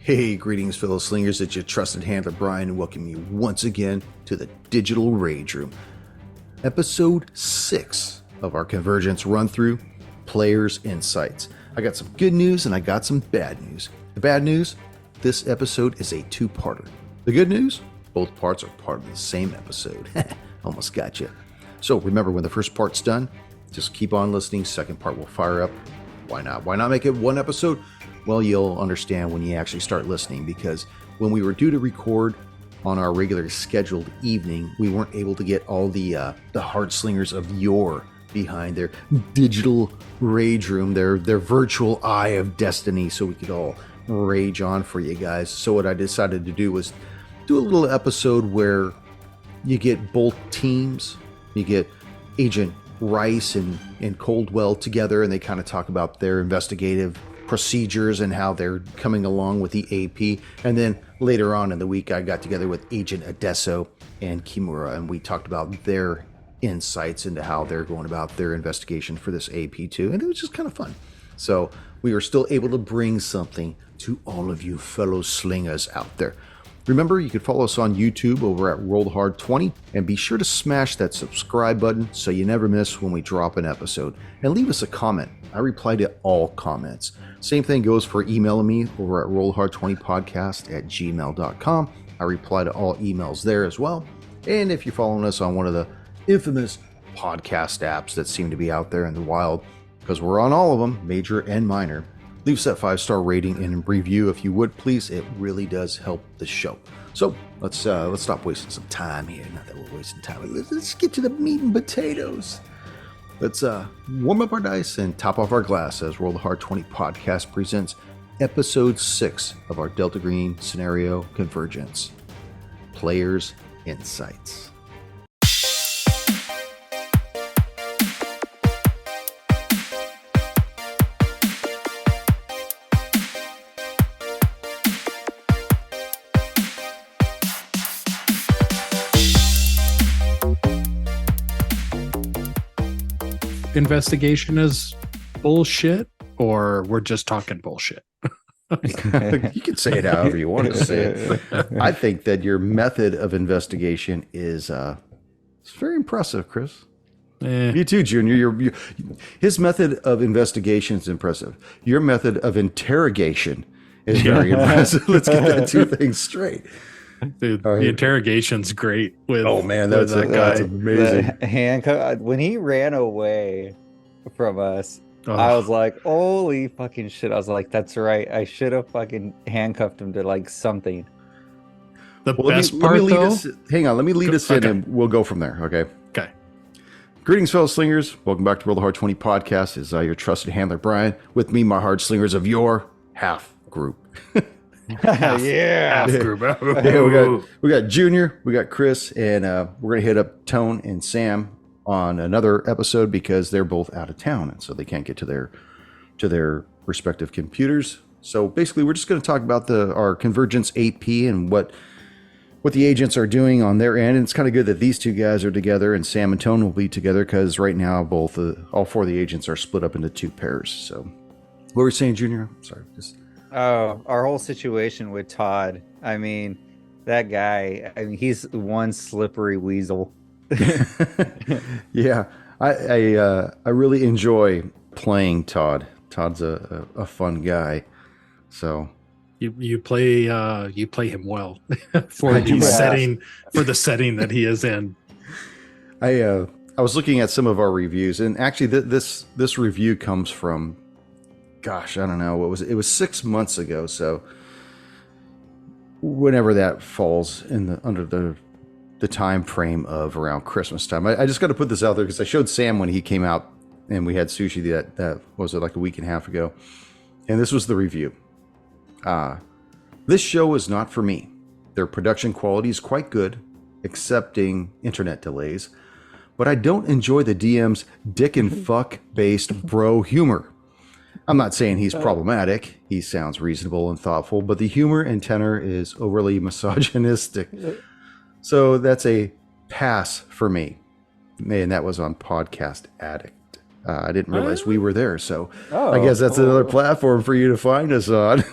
Hey, greetings, fellow slingers. It's your trusted handler, Brian, and welcome you once again to the Digital Rage Room. Episode 6 of our Convergence run-through, Players' Insights. I got some good news and I got some bad news. The bad news, this episode is a two-parter. The good news, both parts are part of the same episode. Almost got you. So remember, when the first part's done, just keep on listening. Second part will fire up. Why not? Why not make it one episode? Well, you'll understand when you actually start listening, because when we were due to record on our regular scheduled evening, we weren't able to get all the hard slingers of yore behind their digital rage room, their virtual eye of destiny, so we could all rage on for you guys. So what I decided to do was do a little episode where you get both teams. You get Agent Rice and Coldwell together, and they kind of talk about their investigative procedures and how they're coming along with the AP. And then later on in the week, I got together with Agent Adesso and Kimura, and we talked about their insights into how they're going about their investigation for this AP too. And it was just kind of fun. So we were still able to bring something to all of you fellow slingers out there. Remember, you can follow us on YouTube over at RolledHard20, and be sure to smash that subscribe button so you never miss when we drop an episode. And leave us a comment. I reply to all comments. Same thing goes for emailing me over at RolledHard20podcast@gmail.com. I reply to all emails there as well. And if you're following us on one of the infamous podcast apps that seem to be out there in the wild, because we're on all of them, major and minor, leave us that 5-star rating and review if you would, please. It really does help the show. So let's stop wasting some time here. Not that we're wasting time. Let's get to the meat and potatoes. Let's warm up our dice and top off our glass as Roll the Hard 20 podcast presents episode 6 of our Delta Green scenario Convergence. Players' Insights. Investigation is bullshit, or we're just talking bullshit? You can say it however you want to say it. I think that your method of investigation is it's very impressive, Chris. You too, Junior. His method of investigation is impressive. Your method of interrogation is very impressive. Let's get that two things straight. The interrogation's great with that's amazing. Handcuff, when he ran away from us, I was like, holy fucking shit. I was like, that's right, I should have fucking handcuffed him to like something. Best part, though, hang on, let me lead us in and we'll go from there. Okay. Greetings, fellow slingers. Welcome back to Roll the Hard 20 podcast. Is your trusted handler Brian, with me, my hard slingers of your half group. half group. we got Junior, we got Chris, and we're gonna hit up Tone and Sam on another episode because they're both out of town, and so they can't get to their respective computers. So basically, we're just going to talk about our Convergence AP and what the agents are doing on their end. And it's kind of good that these two guys are together, and Sam and Tone will be together, because right now all four of the agents are split up into two pairs. So what were you saying, Junior? Sorry. Our whole situation with Todd. I mean, that guy, he's one slippery weasel. Yeah, I really enjoy playing Todd. Todd's a fun guy. So you play him well for the setting that he is in. I was looking at some of our reviews, and actually this review comes from, gosh, I don't know, what was it? It was 6 months ago. So whenever that falls under the time frame of around Christmas time. I just got to put this out there because I showed Sam when he came out and we had sushi that was it, like a week and a half ago. And this was the review. This show is not for me. Their production quality is quite good, excepting internet delays, but I don't enjoy the DM's dick and fuck based bro humor. I'm not saying he's problematic. He sounds reasonable and thoughtful, but the humor and tenor is overly misogynistic. So that's a pass for me. And that was on Podcast Addict. I didn't realize we were there, so I Oh, guess that's cool. another platform for you to find us on.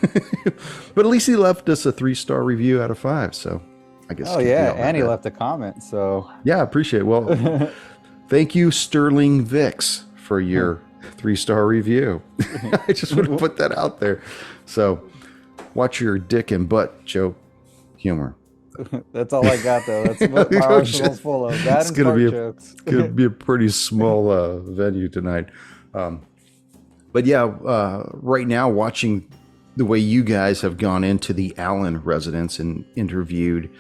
But at least he left us a 3-star review out of 5, so I guess. Oh yeah, and he left a comment. So yeah, I appreciate it. Well, thank you, Sterling Vix, for your 3-star review. I just want to put that out there. So watch your dick and butt joke humor. That's all I got, though. That's what my arsenal's full of. That and fart jokes. It's going to be a pretty small venue tonight. But yeah, right now, watching the way you guys have gone into the Allen residence and interviewed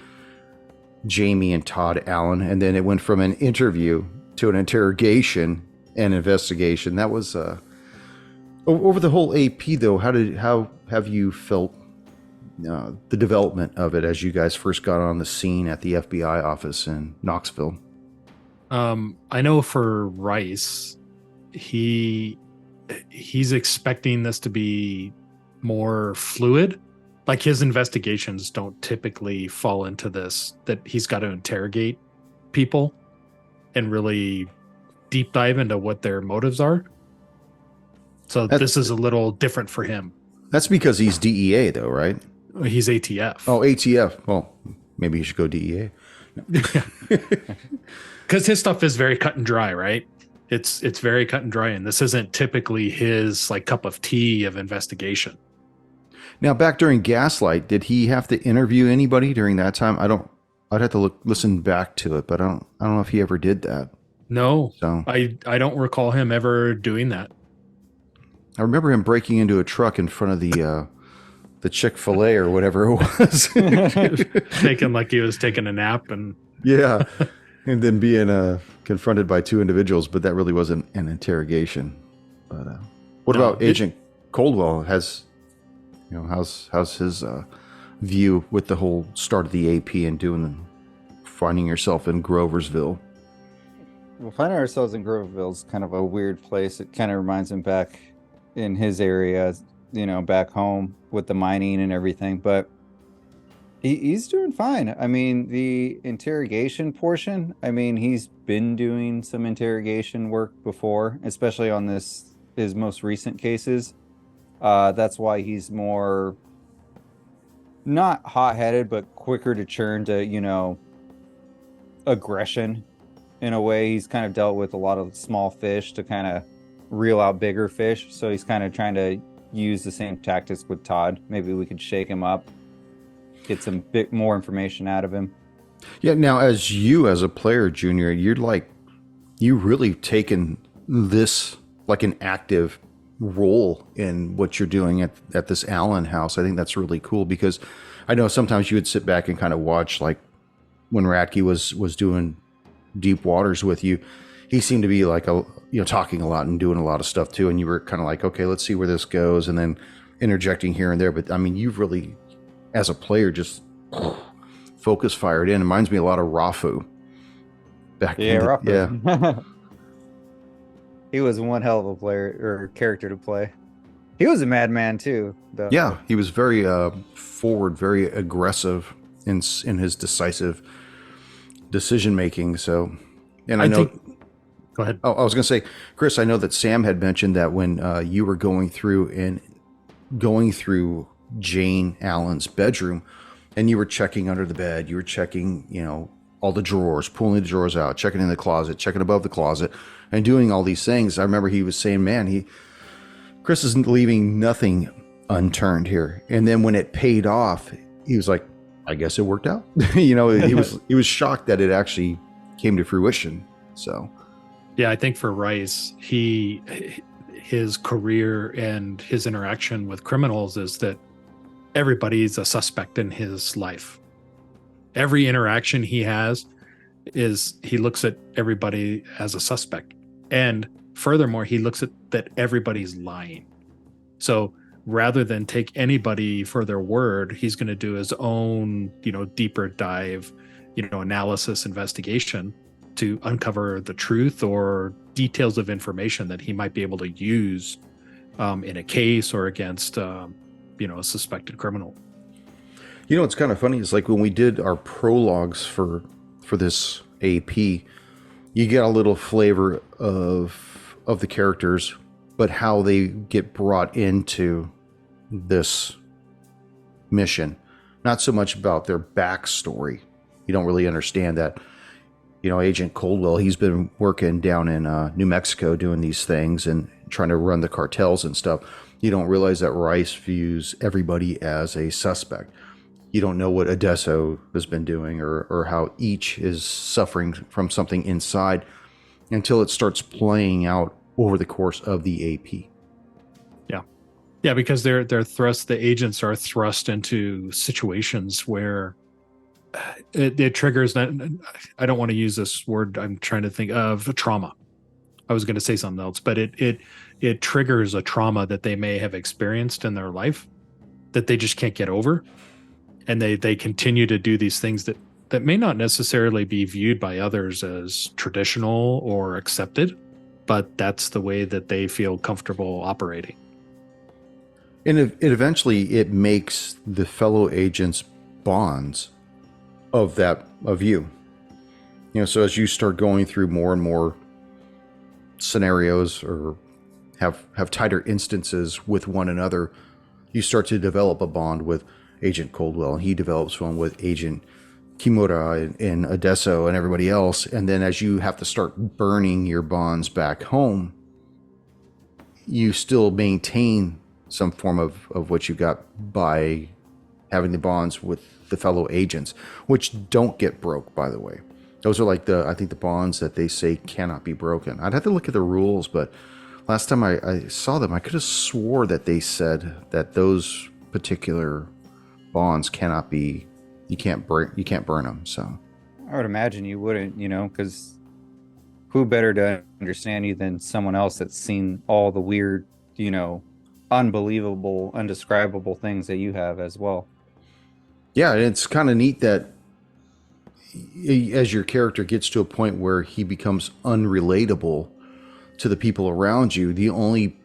Jamie and Todd Allen, and then it went from an interview to an interrogation and investigation. That was over the whole AP, though. How have you felt the development of it as you guys first got on the scene at the FBI office in Knoxville? I know for Rice, he's expecting this to be more fluid. Like his investigations don't typically fall into this, that he's got to interrogate people and really deep dive into what their motives are. So this is a little different for him. That's because he's DEA, though, right? He's ATF. Oh, ATF. Well, maybe you should go DEA. Because his stuff is very cut and dry, right? It's very cut and dry, and this isn't typically his like cup of tea of investigation. Now, back during Gaslight, did he have to interview anybody during that time? I'd have to listen back to it, but I don't know if he ever did that. No, so I don't recall him ever doing that. I remember him breaking into a truck in front of the Chick-fil-A or whatever it was, taking like he was taking a nap, and yeah, and then being confronted by 2 individuals, but that really wasn't an interrogation. But what about Agent Coldwell? How's his view with the whole start of the AP and finding yourself in Groversville? Well, finding ourselves in Groversville is kind of a weird place. It kind of reminds him back in his area, back home with the mining and everything. But he's doing fine. I mean, the interrogation portion, he's been doing some interrogation work before, especially on his most recent cases. That's why he's more not hot-headed, but quicker to churn to, aggression in a way. He's kind of dealt with a lot of small fish to kind of reel out bigger fish. So he's kind of trying to use the same tactics with Todd. Maybe we could shake him up, get some bit more information out of him. Yeah. Now, as a player, Junior, you really taken this like an active role in what you're doing at this Allen house. I think that's really cool, because I know sometimes you would sit back and kind of watch, like when Radke was doing Deep Waters with you, he seemed to be like talking a lot and doing a lot of stuff too, and you were kind of like, okay, let's see where this goes, and then interjecting here and there. But you've really, as a player, just focus fired in. It reminds me a lot of Rafu back then. Rafu. Yeah. He was one hell of a player or character to play. He was a madman too, though. Yeah, he was very forward, very aggressive in his decisive decision making. So, and I know. Go ahead. Oh, I was going to say, Chris, I know that Sam had mentioned that when you were going through Jane Allen's bedroom, and you were checking under the bed, you were checking, all the drawers, pulling the drawers out, checking in the closet, checking above the closet, and doing all these things. I remember he was saying, man, Chris isn't leaving nothing unturned here. And then when it paid off, he was like, I guess it worked out. He was shocked that it actually came to fruition. So, yeah, I think for Rice, his career and his interaction with criminals is that everybody's a suspect in his life. Every interaction he has he looks at everybody as a suspect. And furthermore, he looks at that everybody's lying. So rather than take anybody for their word, he's going to do his own, deeper dive, analysis, investigation to uncover the truth or details of information that he might be able to use in a case or against, a suspected criminal. It's kind of funny. It's like when we did our prologues for this AP, you get a little flavor of of the characters, but how they get brought into this mission. Not so much about their backstory. You don't really understand that, Agent Coldwell, he's been working down in New Mexico doing these things and trying to run the cartels and stuff. You don't realize that Rice views everybody as a suspect. You don't know what Adesso has been doing or how each is suffering from something inside until it starts playing out over the course of the AP. Yeah, because the agents are thrust into situations where it triggers. I don't want to use this word. I'm trying to think of trauma. I was going to say something else, but it triggers a trauma that they may have experienced in their life that they just can't get over, and they continue to do these things that may not necessarily be viewed by others as traditional or accepted, but that's the way that they feel comfortable operating. And it eventually makes the fellow agents bonds of you. So as you start going through more and more scenarios or have tighter instances with one another, you start to develop a bond with Agent Coldwell, and he develops one with Agent Kimura and Adesso and everybody else. And then as you have to start burning your bonds back home, you still maintain some form of what you got by having the bonds with the fellow agents, which don't get broke, by the way. Those are like I think the bonds that they say cannot be broken. I'd have to look at the rules, but last time I saw them, I could have swore that they said that those particular bonds cannot be, you can't burn them. So I would imagine you wouldn't, because who better to understand you than someone else that's seen all the weird, unbelievable, undescribable things that you have as well. Yeah, and it's kind of neat that as your character gets to a point where he becomes unrelatable to the people around you, the only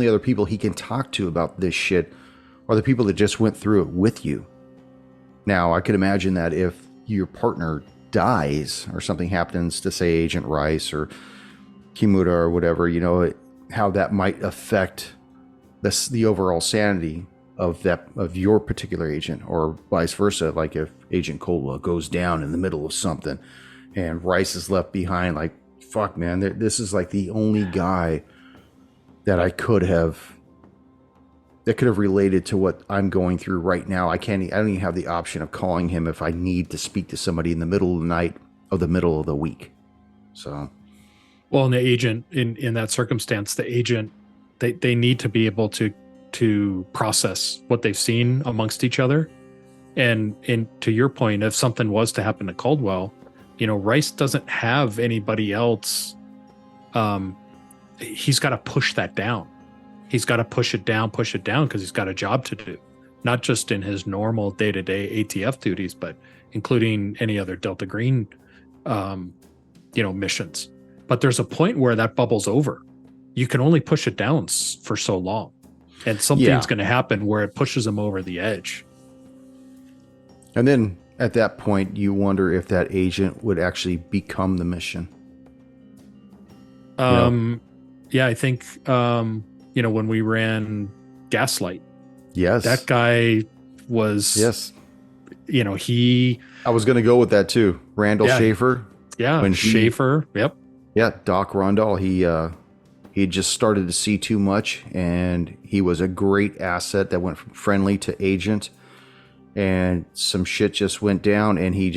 other people he can talk to about this shit are the people that just went through it with you. Now, I could imagine that if your partner dies or something happens to, say, Agent Rice or Kimura or whatever, how that might affect the overall sanity of your particular agent, or vice versa. Like if Agent Coldwell goes down in the middle of something and Rice is left behind, like, fuck, man, this is like the only guy that could have related to what I'm going through right now. I don't even have the option of calling him if I need to speak to somebody in the middle of the night or the middle of the week. So, well, and the agent in that circumstance, the agent, they need to be able to process what they've seen amongst each other. And to your point, if something was to happen to Caldwell, Rice doesn't have anybody else. He's got to push that down. He's got to push it down because he's got a job to do, not just in his normal day-to-day ATF duties, but including any other Delta Green, missions. But there's a point where that bubble's over. You can only push it down for so long, and something's going to happen where it pushes him over the edge. And then at that point, you wonder if that agent would actually become the mission. Yeah, I think, when we ran Gaslight, yes, that guy was, yes, I was going to go with that too. Randall Schaefer. Yeah. Schaefer. Yep. Yeah. Doc Rondell. He just started to see too much, and he was a great asset that went from friendly to agent, and some shit just went down, and he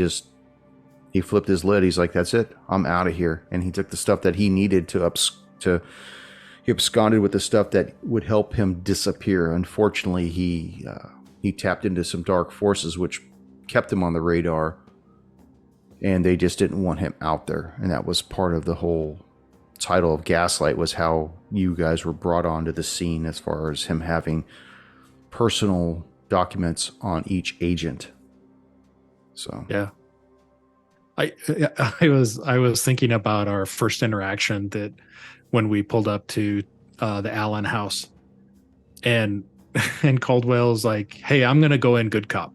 flipped his lid. He's like, that's it. I'm out of here. And he took the stuff that he needed he absconded with the stuff that would help him disappear. Unfortunately, he tapped into some dark forces, which kept him on the radar, and they just didn't want him out there. And that was part of the whole title of Gaslight, was how you guys were brought onto the scene, as far as him having personal documents on each agent. So yeah, I was thinking about our first interaction, that when we pulled up to the Allen house, and Caldwell's like, hey, I'm gonna go in good cop.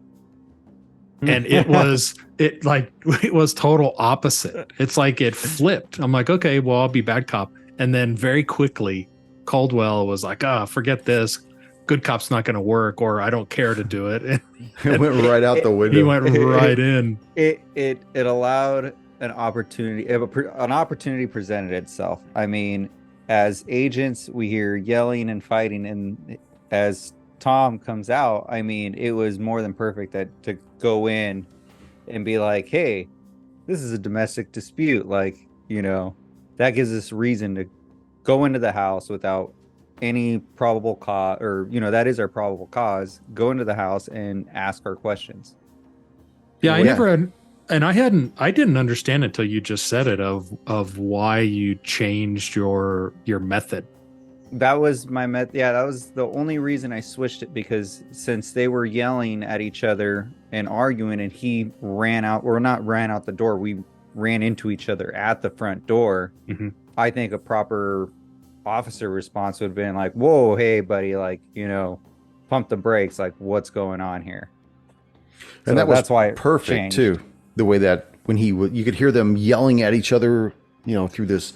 And it was total opposite. It's like it flipped. I'm like, okay, well, I'll be bad cop. And And then very quickly, Caldwell was like, forget this. Good cop's not going to work, or I don't care to do it. It went right out the window. He went right in. It allowed an opportunity presented itself. I mean, as agents, we hear yelling and fighting, and as Tom comes out, I mean, it was more than perfect to go in and be like, hey, this is a domestic dispute. Like, that gives us reason to go into the house without any probable cause, or, that is our probable cause. Go into the house and ask our questions. Yeah, I never had, and I didn't understand until you just said it of why you changed your method. That was my method. Yeah, that was the only reason I switched it, because since they were yelling at each other and arguing, and he ran out, or not ran out the door, we ran into each other at the front door. Mm-hmm. I think a proper officer response would have been like, whoa, hey buddy, like, pump the brakes, like, what's going on here? And so that's why it perfect changed. too. The way that when you could hear them yelling at each other, through this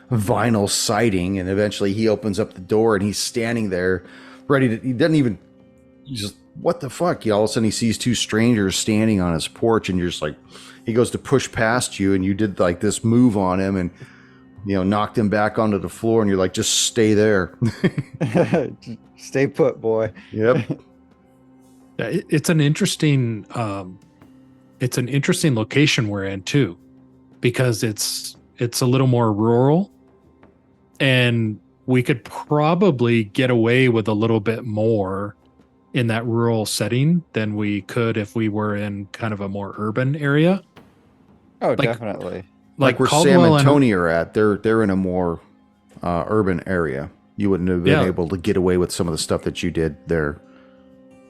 vinyl siding, and eventually he opens up the door and he's standing there ready to, he doesn't even, just, what the fuck? All of a sudden he sees two strangers standing on his porch, and you're just like, he goes to push past you, and you did like this move on him and, knocked him back onto the floor, and you're like, just stay there. Stay put, boy. Yep. It's an interesting location we're in too, because it's a little more rural, and we could probably get away with a little bit more in that rural setting than we could if we were in kind of a more urban area. Oh, definitely. Like where Caldwell Sam and Tony are at, they're in a more urban area. You wouldn't have been able to get away with some of the stuff that you did there.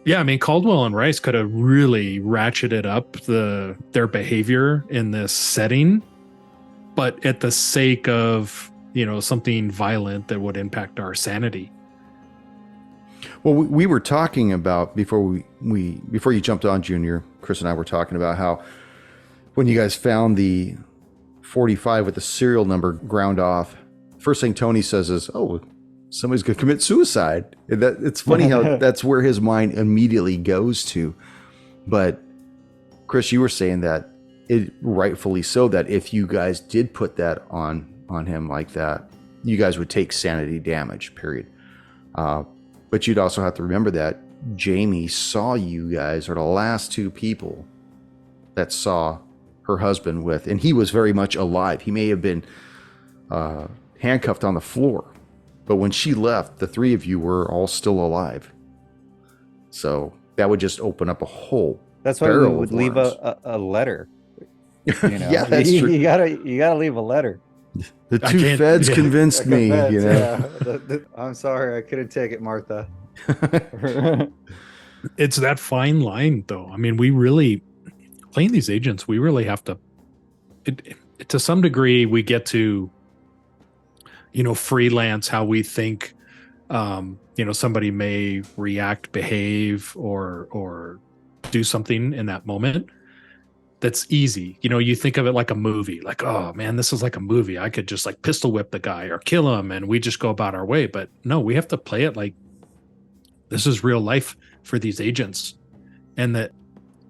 Yeah, I mean, Caldwell and Rice could have really ratcheted up their behavior in this setting, but at the sake of, something violent that would impact our sanity. Well, we were talking about before you jumped on, Junior, Chris and I were talking about how when you guys found the 45 with the serial number ground off, first thing Tony says is, "Oh, somebody's going to commit suicide." And it's funny how that's where his mind immediately goes to. But Chris, you were saying that it rightfully so, that if you guys did put that on him like that, you guys would take sanity damage, period. But you'd also have to remember that Jamie saw you guys are the last two people that saw her husband with, and he was very much alive. He may have been handcuffed on the floor, but when she left, the three of you were all still alive. So that would just open up a whole That's why we would leave a letter. Yeah, that's true. You gotta leave a letter. The two feds convinced me. I'm sorry, I couldn't take it, Martha. It's that fine line, though. I mean, we really, playing these agents, we really have to, to some degree, we get to, freelance how we think, somebody may react, behave, or do something in that moment. That's easy. You think of it like a movie, like, oh man, this is like a movie. I could just like pistol whip the guy or kill him, and we just go about our way. But no, we have to play it like this is real life for these agents, and that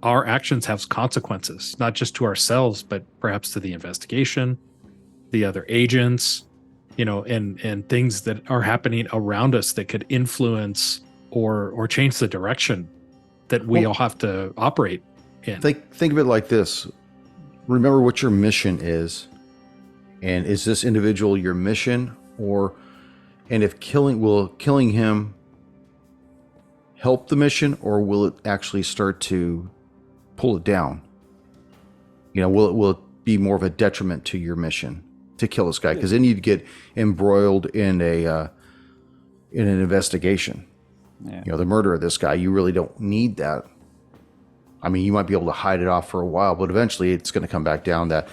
our actions have consequences, not just to ourselves, but perhaps to the investigation, the other agents, and things that are happening around us that could influence or change the direction that we all have to operate in. Think of it like this. Remember what your mission is. And is this individual your mission? And if killing him help the mission, or will it actually start to pull it down? Will it be more of a detriment to your mission to kill this guy? Because then you'd get embroiled in an investigation. Yeah. The murder of this guy, you really don't need that. I mean, you might be able to hide it off for a while, but eventually it's going to come back down that,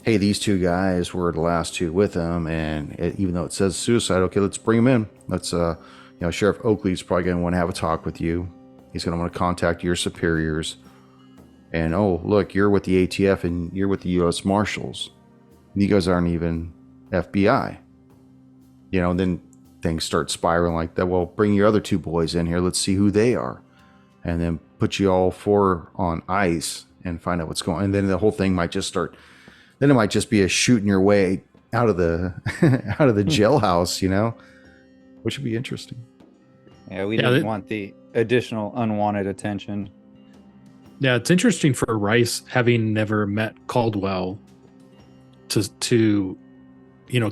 hey, these two guys were the last two with him, and even though it says suicide, okay, let's bring him in. Let's, Sheriff Oakley's probably going to want to have a talk with you. He's going to want to contact your superiors. And, oh, look, you're with the ATF and you're with the U.S. Marshals. You guys aren't even FBI. And then things start spiraling like that. Well, bring your other two boys in here. Let's see who they are. And then put you all four on ice and find out what's going on. And then the whole thing might just start. Then it might just be a shooting your way out of the out of the jailhouse, which would be interesting. Yeah, we didn't want the additional unwanted attention. Yeah, it's interesting for Rice, having never met Caldwell, to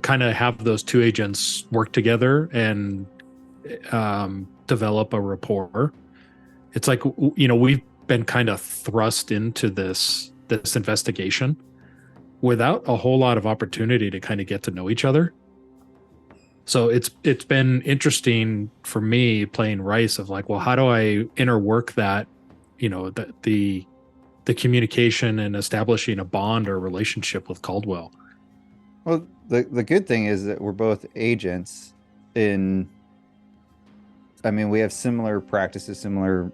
kind of have those two agents work together and develop a rapport. It's like, we've been kind of thrust into this investigation without a whole lot of opportunity to kind of get to know each other. So it's been interesting for me playing Rice of like, well, how do I interwork that, the communication and establishing a bond or relationship with Caldwell. Well, the good thing is that we're both agents we have similar practices, similar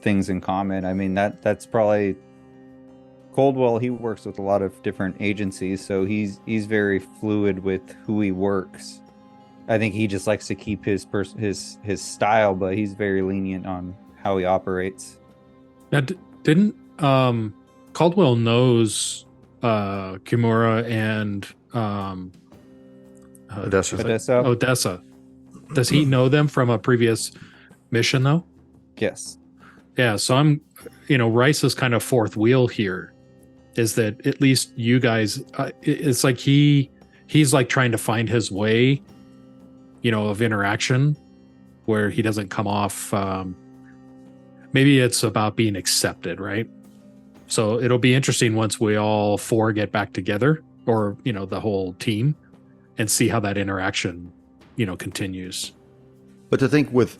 things in common. I mean, that's probably Caldwell. He works with a lot of different agencies, so he's very fluid with who he works. I think he just likes to keep his style, but he's very lenient on how he operates. Now, didn't Caldwell knows Kimura and Odessa? Does he know them from a previous mission though? Yes. Yeah, so I'm, Rice is kind of fourth wheel here. Is that at least you guys? It's like he's like trying to find his way, of interaction, where he doesn't come off. Maybe it's about being accepted, right? So it'll be interesting once we all four get back together, or the whole team, and see how that interaction, continues. But to think with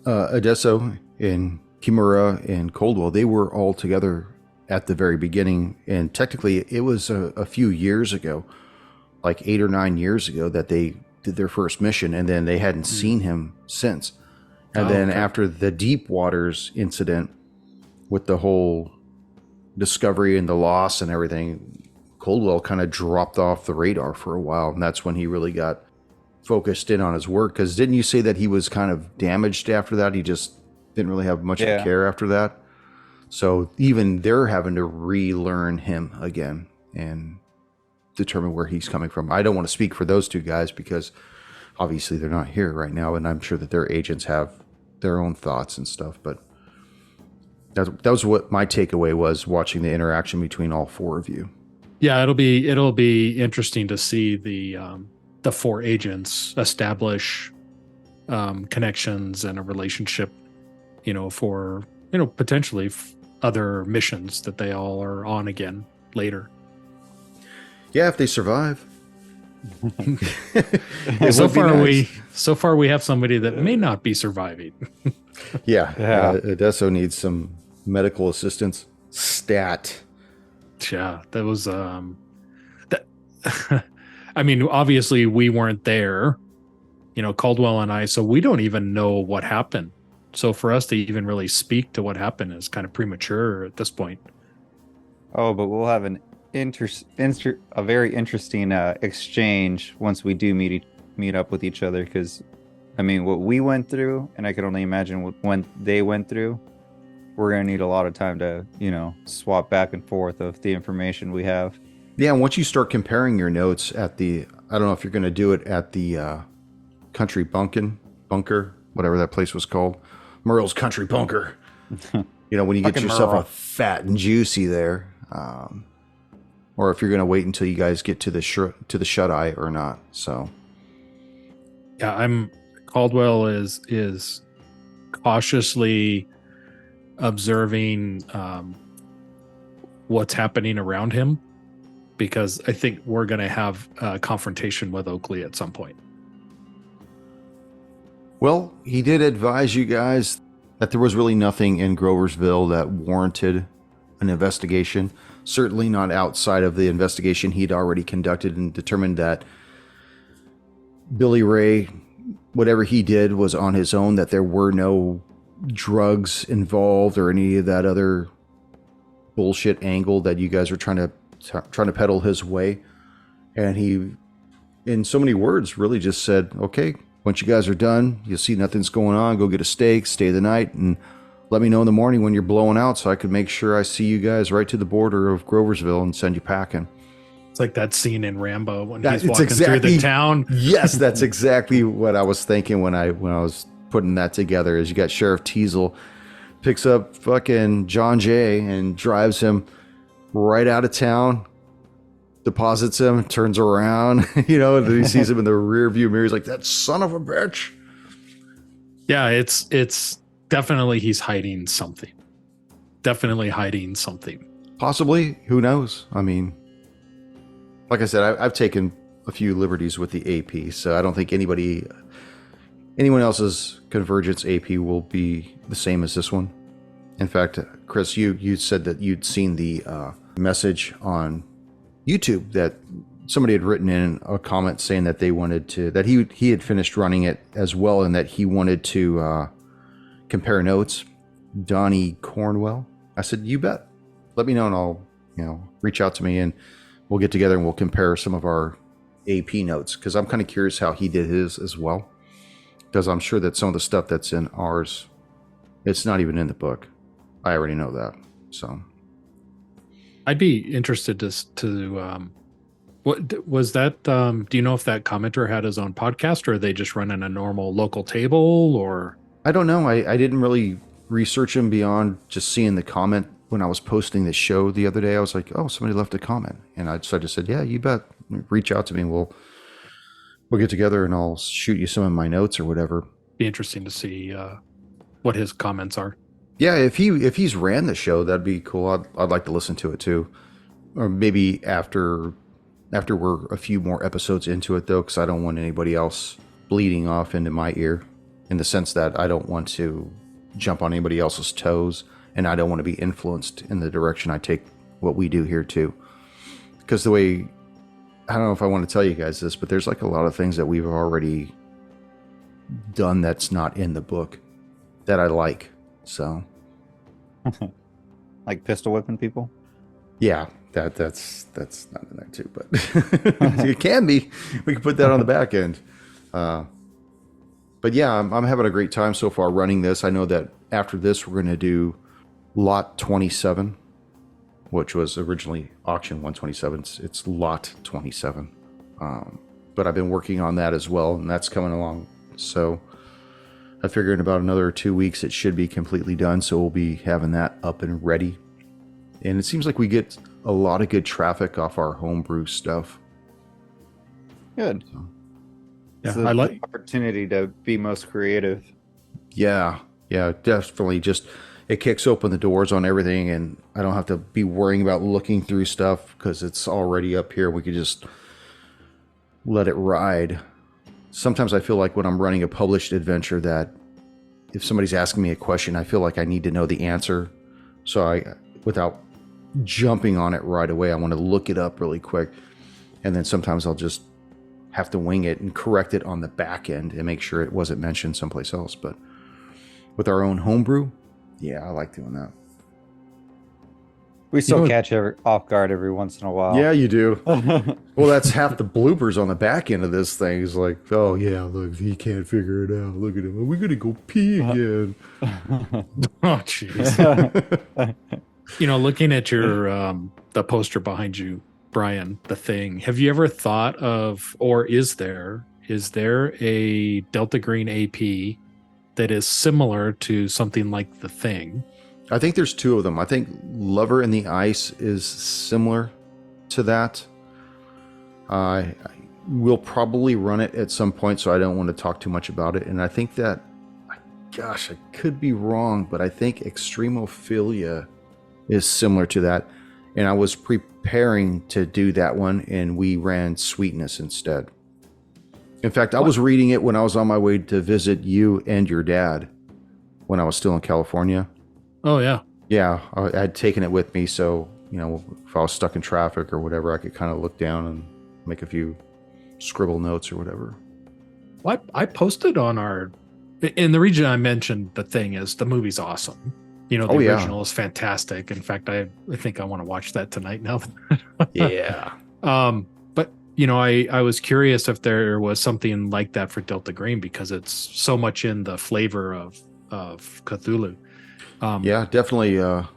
Odessa and Kimura and Caldwell, they were all together at the very beginning, and technically it was a few years ago, like 8 or 9 years ago, that they did their first mission, and then they hadn't seen him since. And then after the Deep Waters incident with the whole discovery and the loss and everything, Caldwell kind of dropped off the radar for a while, and that's when he really got focused in on his work. Because didn't you say that he was kind of damaged after that? He just didn't really have much of a care after that. So even they're having to relearn him again and determine where he's coming from. I don't want to speak for those two guys because obviously they're not here right now, and I'm sure that their agents have their own thoughts and stuff. But that was what my takeaway was watching the interaction between all four of you. Yeah, it'll be interesting to see the four agents establish connections and a relationship, for potentially other missions that they all are on again later. Yeah, if they survive. So far we have somebody that may not be surviving. Yeah. Odessa needs some medical assistance. Stat. Yeah, that was that. I mean, obviously we weren't there, Caldwell and I, so we don't even know what happened. So for us to even really speak to what happened is kind of premature at this point. Oh, but we'll have a very interesting exchange once we do meet up with each other, because what we went through, and I can only imagine when they went through, we're going to need a lot of time to swap back and forth of the information we have. Yeah, and once you start comparing your notes at I don't know if you're going to do it at the Country Bunker, whatever that place was called, Merle's Country Bunker. When you get yourself a fat and juicy there, or if you're going to wait until you guys get to the shut eye or not. So, yeah, Caldwell is cautiously observing what's happening around him, because I think we're going to have a confrontation with Oakley at some point. Well, he did advise you guys that there was really nothing in Groversville that warranted an investigation. Certainly not outside of the investigation he'd already conducted, and determined that Billy Ray, whatever he did was on his own, that there were no drugs involved or any of that other bullshit angle that you guys were trying to peddle his way. And he in so many words, really just said, okay, once you guys are done, you'll see nothing's going on, go get a steak, stay the night, and let me know in the morning when you're blowing out so I could make sure I see you guys right to the border of Groversville and send you packing. It's like that scene in Rambo when That- he's it's walking through the town. Yes, that's exactly what I was thinking when I was putting that together. Is you got Sheriff Teasel picks up fucking John Jay and drives him right out of town, deposits him, turns around, and then he sees him in the rear view mirror. He's like, that son of a bitch. Yeah, it's definitely he's hiding something. Definitely hiding something. Possibly, who knows? I mean, like I said, I've taken a few liberties with the AP, so I don't think anyone else's Convergence AP will be the same as this one. In fact, Chris, you said that you'd seen the message on YouTube that somebody had written in a comment saying that they wanted to, that he had finished running it as well, and that he wanted to compare notes. Donnie Cornwell. I said, you bet. Let me know, and I'll reach out to me, and we'll get together and we'll compare some of our AP notes, because I'm kind of curious how he did his as well, because I'm sure that some of the stuff that's in ours, it's not even in the book. I already know that. So I'd be interested to what was that? Do you know if that commenter had his own podcast, or are they just running a normal local table? Or I don't know. I didn't really research him beyond just seeing the comment when I was posting the show the other day. I was like, oh, somebody left a comment, and I just said, yeah, you bet. Reach out to me. We'll get together, and I'll shoot you some of my notes or whatever. Be interesting to see what his comments are. Yeah, if he's ran the show, that'd be cool. I'd like to listen to it too, or maybe after we're a few more episodes into it, though, because I don't want anybody else bleeding off into my ear, in the sense that I don't want to jump on anybody else's toes, and I don't want to be influenced in the direction I take what we do here too. Because the way, I don't know if I want to tell you guys this, but there's like a lot of things that we've already done that's not in the book that I like. So Like pistol whipping people? yeah, that's not in there too, but it can be. We can put that on the back end. But yeah, I'm having a great time so far running this. I know that after this, we're going to do lot 27, which was originally auction 127. It's lot 27. But I've been working on that as well, and that's coming along. So I figure in about another 2 weeks, it should be completely done. So we'll be having that up and ready. And it seems like we get a lot of good traffic off our homebrew stuff. Good. So, Yeah, It's the I like. opportunity to be most creative. yeah, definitely. Just it kicks open the doors on everything, and I don't have to be worrying about looking through stuff because it's already up here. We could just let it ride. Sometimes I feel like when I'm running a published adventure that if somebody's asking me a question, I feel like I need to know the answer. So without jumping on it right away, I want to look it up really quick. And then sometimes I'll just have to wing it and correct it on the back end and make sure it wasn't mentioned someplace else. But with our own homebrew, yeah, I like doing that. We still know- catch off guard every once in a while. Yeah, you do. Well, that's half the bloopers on the back end of this thing. Is like, oh yeah, look, he can't figure it out. Look at him. We're gonna go pee again. Oh, jeez. Looking at your the poster behind you, Brian, the thing. Have you ever thought of, or is there a Delta Green AP that is similar to something like the thing? I think there's two of them. I think Lover in the Ice is similar to that. I will probably run it at some point, so I don't want to talk too much about it. And I think that, gosh, I could be wrong, but I think Extremophilia is similar to that. And I was preparing to do that one, and we ran Sweetness instead. In fact, I was reading it when I was on my way to visit you and your dad when I was still in California. Oh, yeah. Yeah, I had taken it with me, so, if I was stuck in traffic or whatever, I could kind of look down and make a few scribble notes or whatever. Well, I posted on in the region I mentioned, the thing is the movie's awesome. The yeah. original is fantastic. In fact, I think I want to watch that tonight now. Yeah. But I was curious if there was something like that for Delta Green because it's so much in the flavor of Cthulhu. Yeah, definitely along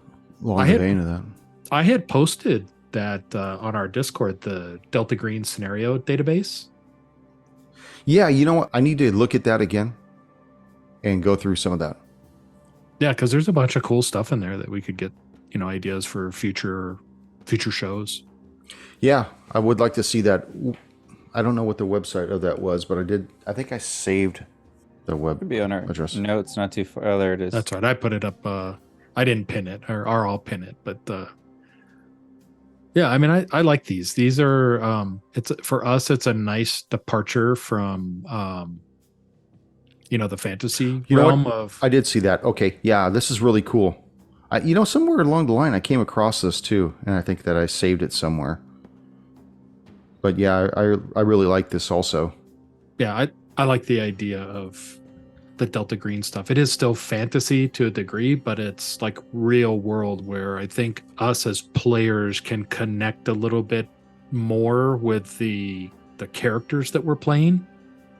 I the had vein of that. I had posted that on our Discord, the Delta Green scenario database. Yeah, you know what? I need to look at that again and go through some of that. Yeah, because there's a bunch of cool stuff in there that we could get, ideas for future shows. Yeah, I would like to see that. I don't know what the website of that was, but I think I saved the web Could be on our address. notes, not too far. Oh, there it is. That's right. I put it up. I didn't pin it, or I'll pin it. But yeah, I mean, I like these. These are it's for us. It's a nice departure from the fantasy You know realm what? of. I did see that. Okay, yeah, this is really cool. Somewhere along the line, I came across this too, and I think that I saved it somewhere. But yeah, I really like this also. Yeah, I like the idea of the Delta Green stuff. It is still fantasy to a degree, but it's like real world where I think us as players can connect a little bit more with the characters that we're playing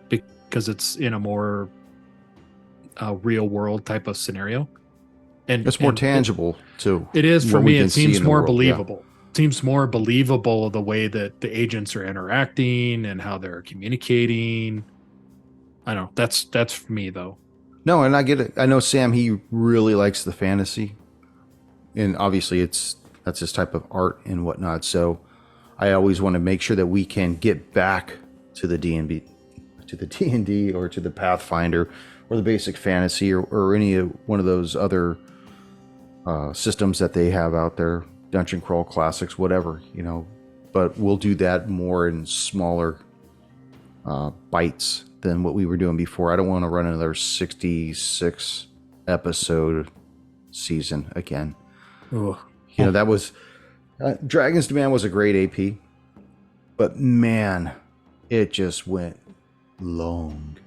because it's in a more real world type of scenario. And It's more tangible too. It is for what we me. can It see seems in the more world, yeah. believable. Seems more believable the way that the agents are interacting and how they're communicating. I don't know. That's for me though. No, and I get it. I know Sam, he really likes the fantasy. And obviously that's his type of art and whatnot. So I always want to make sure that we can get back to the D&D or to the Pathfinder or the basic fantasy or any one of those other systems that they have out there, Dungeon Crawl Classics, whatever, But we'll do that more in smaller bites than what we were doing before. I don't want to run another 66 episode season again. Ugh. That was Dragon's Demand was a great AP, but man, it just went long.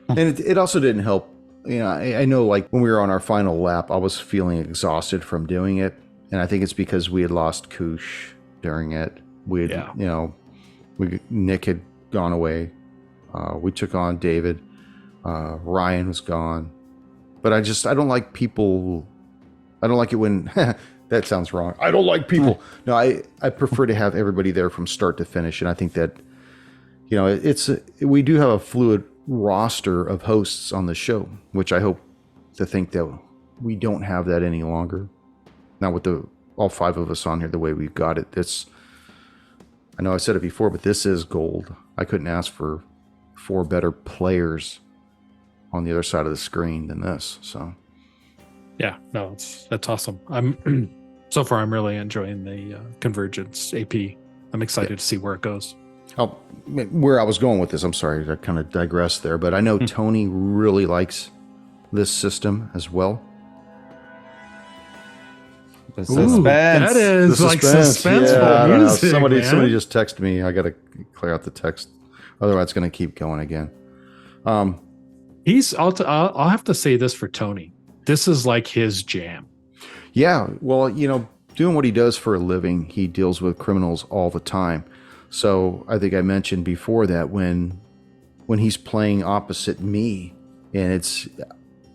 And it also didn't help. I know like when we were on our final lap, I was feeling exhausted from doing it. And I think it's because we had lost Koosh during it. Nick had gone away. We took on David. Ryan was gone. But I don't like people. I don't like it when that sounds wrong. I don't like people. No, I prefer to have everybody there from start to finish. And I think that, we do have a fluid roster of hosts on the show, which I hope to think that we don't have that any longer. Now with all 5 of us on here, the way we've got it, I know I said it before, but this is gold. I couldn't ask for 4 better players on the other side of the screen than this. So Yeah, no, that's awesome. So far I'm really enjoying the Convergence AP. I'm excited to see where it goes. Oh, where I was going with this, I'm sorry, I kind of digressed there, but I know Tony really likes this system as well. The suspense. That is The like suspense. suspenseful I don't know. music. Somebody man. just texted me. I got to clear out the text, otherwise it's going to keep going again. I'll have to say this for Tony. This is like his jam. Yeah, well, doing what he does for a living, he deals with criminals all the time. So I think I mentioned before that when he's playing opposite me, and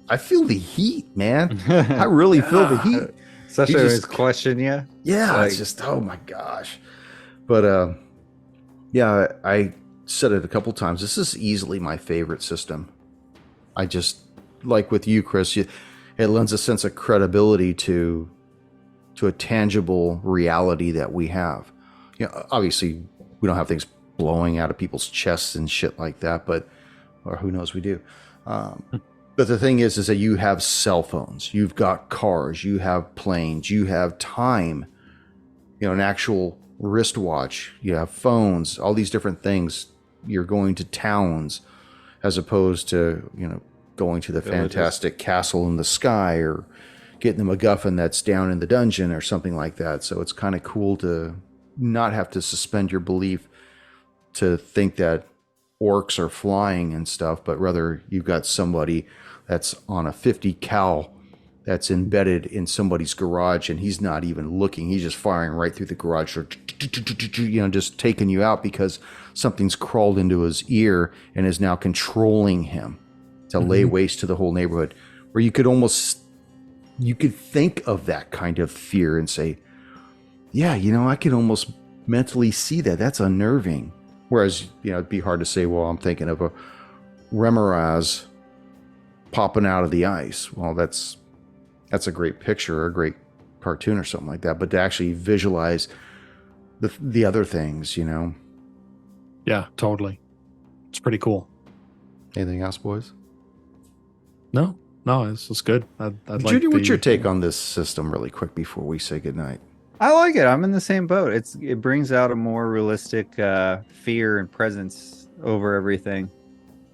I feel the heat, man. I really feel the heat. Especially when he's questioning you. Yeah, it's just, oh my gosh. But yeah, I said it a couple times. This is easily my favorite system. I just, like with you, Chris, it lends a sense of credibility to a tangible reality that we have. Obviously, we don't have things blowing out of people's chests and shit like that, or who knows, we do. But the thing is that you have cell phones, you've got cars, you have planes, you have time, an actual wristwatch, you have phones, all these different things. You're going to towns as opposed to, going to the fantastic castle in the sky or getting the MacGuffin that's down in the dungeon or something like that. So it's kind of cool to not have to suspend your belief to think that orcs are flying and stuff, but rather you've got somebody that's on a 50 cal that's embedded in somebody's garage and he's not even looking. He's just firing right through the garage door. just taking you out because something's crawled into his ear and is now controlling him to lay waste to the whole neighborhood. Where you could think of that kind of fear and say, yeah, I can almost mentally see that. That's unnerving. Whereas, it'd be hard to say, well, I'm thinking of a Remoraz popping out of the ice. Well, that's a great picture or a great cartoon or something like that. But to actually visualize the other things, Yeah, totally. It's pretty cool. Anything else, boys? No, this is good. I'd like Junior, what's your take on this system really quick before we say goodnight? I like it. I'm in the same boat. It brings out a more realistic fear and presence over everything.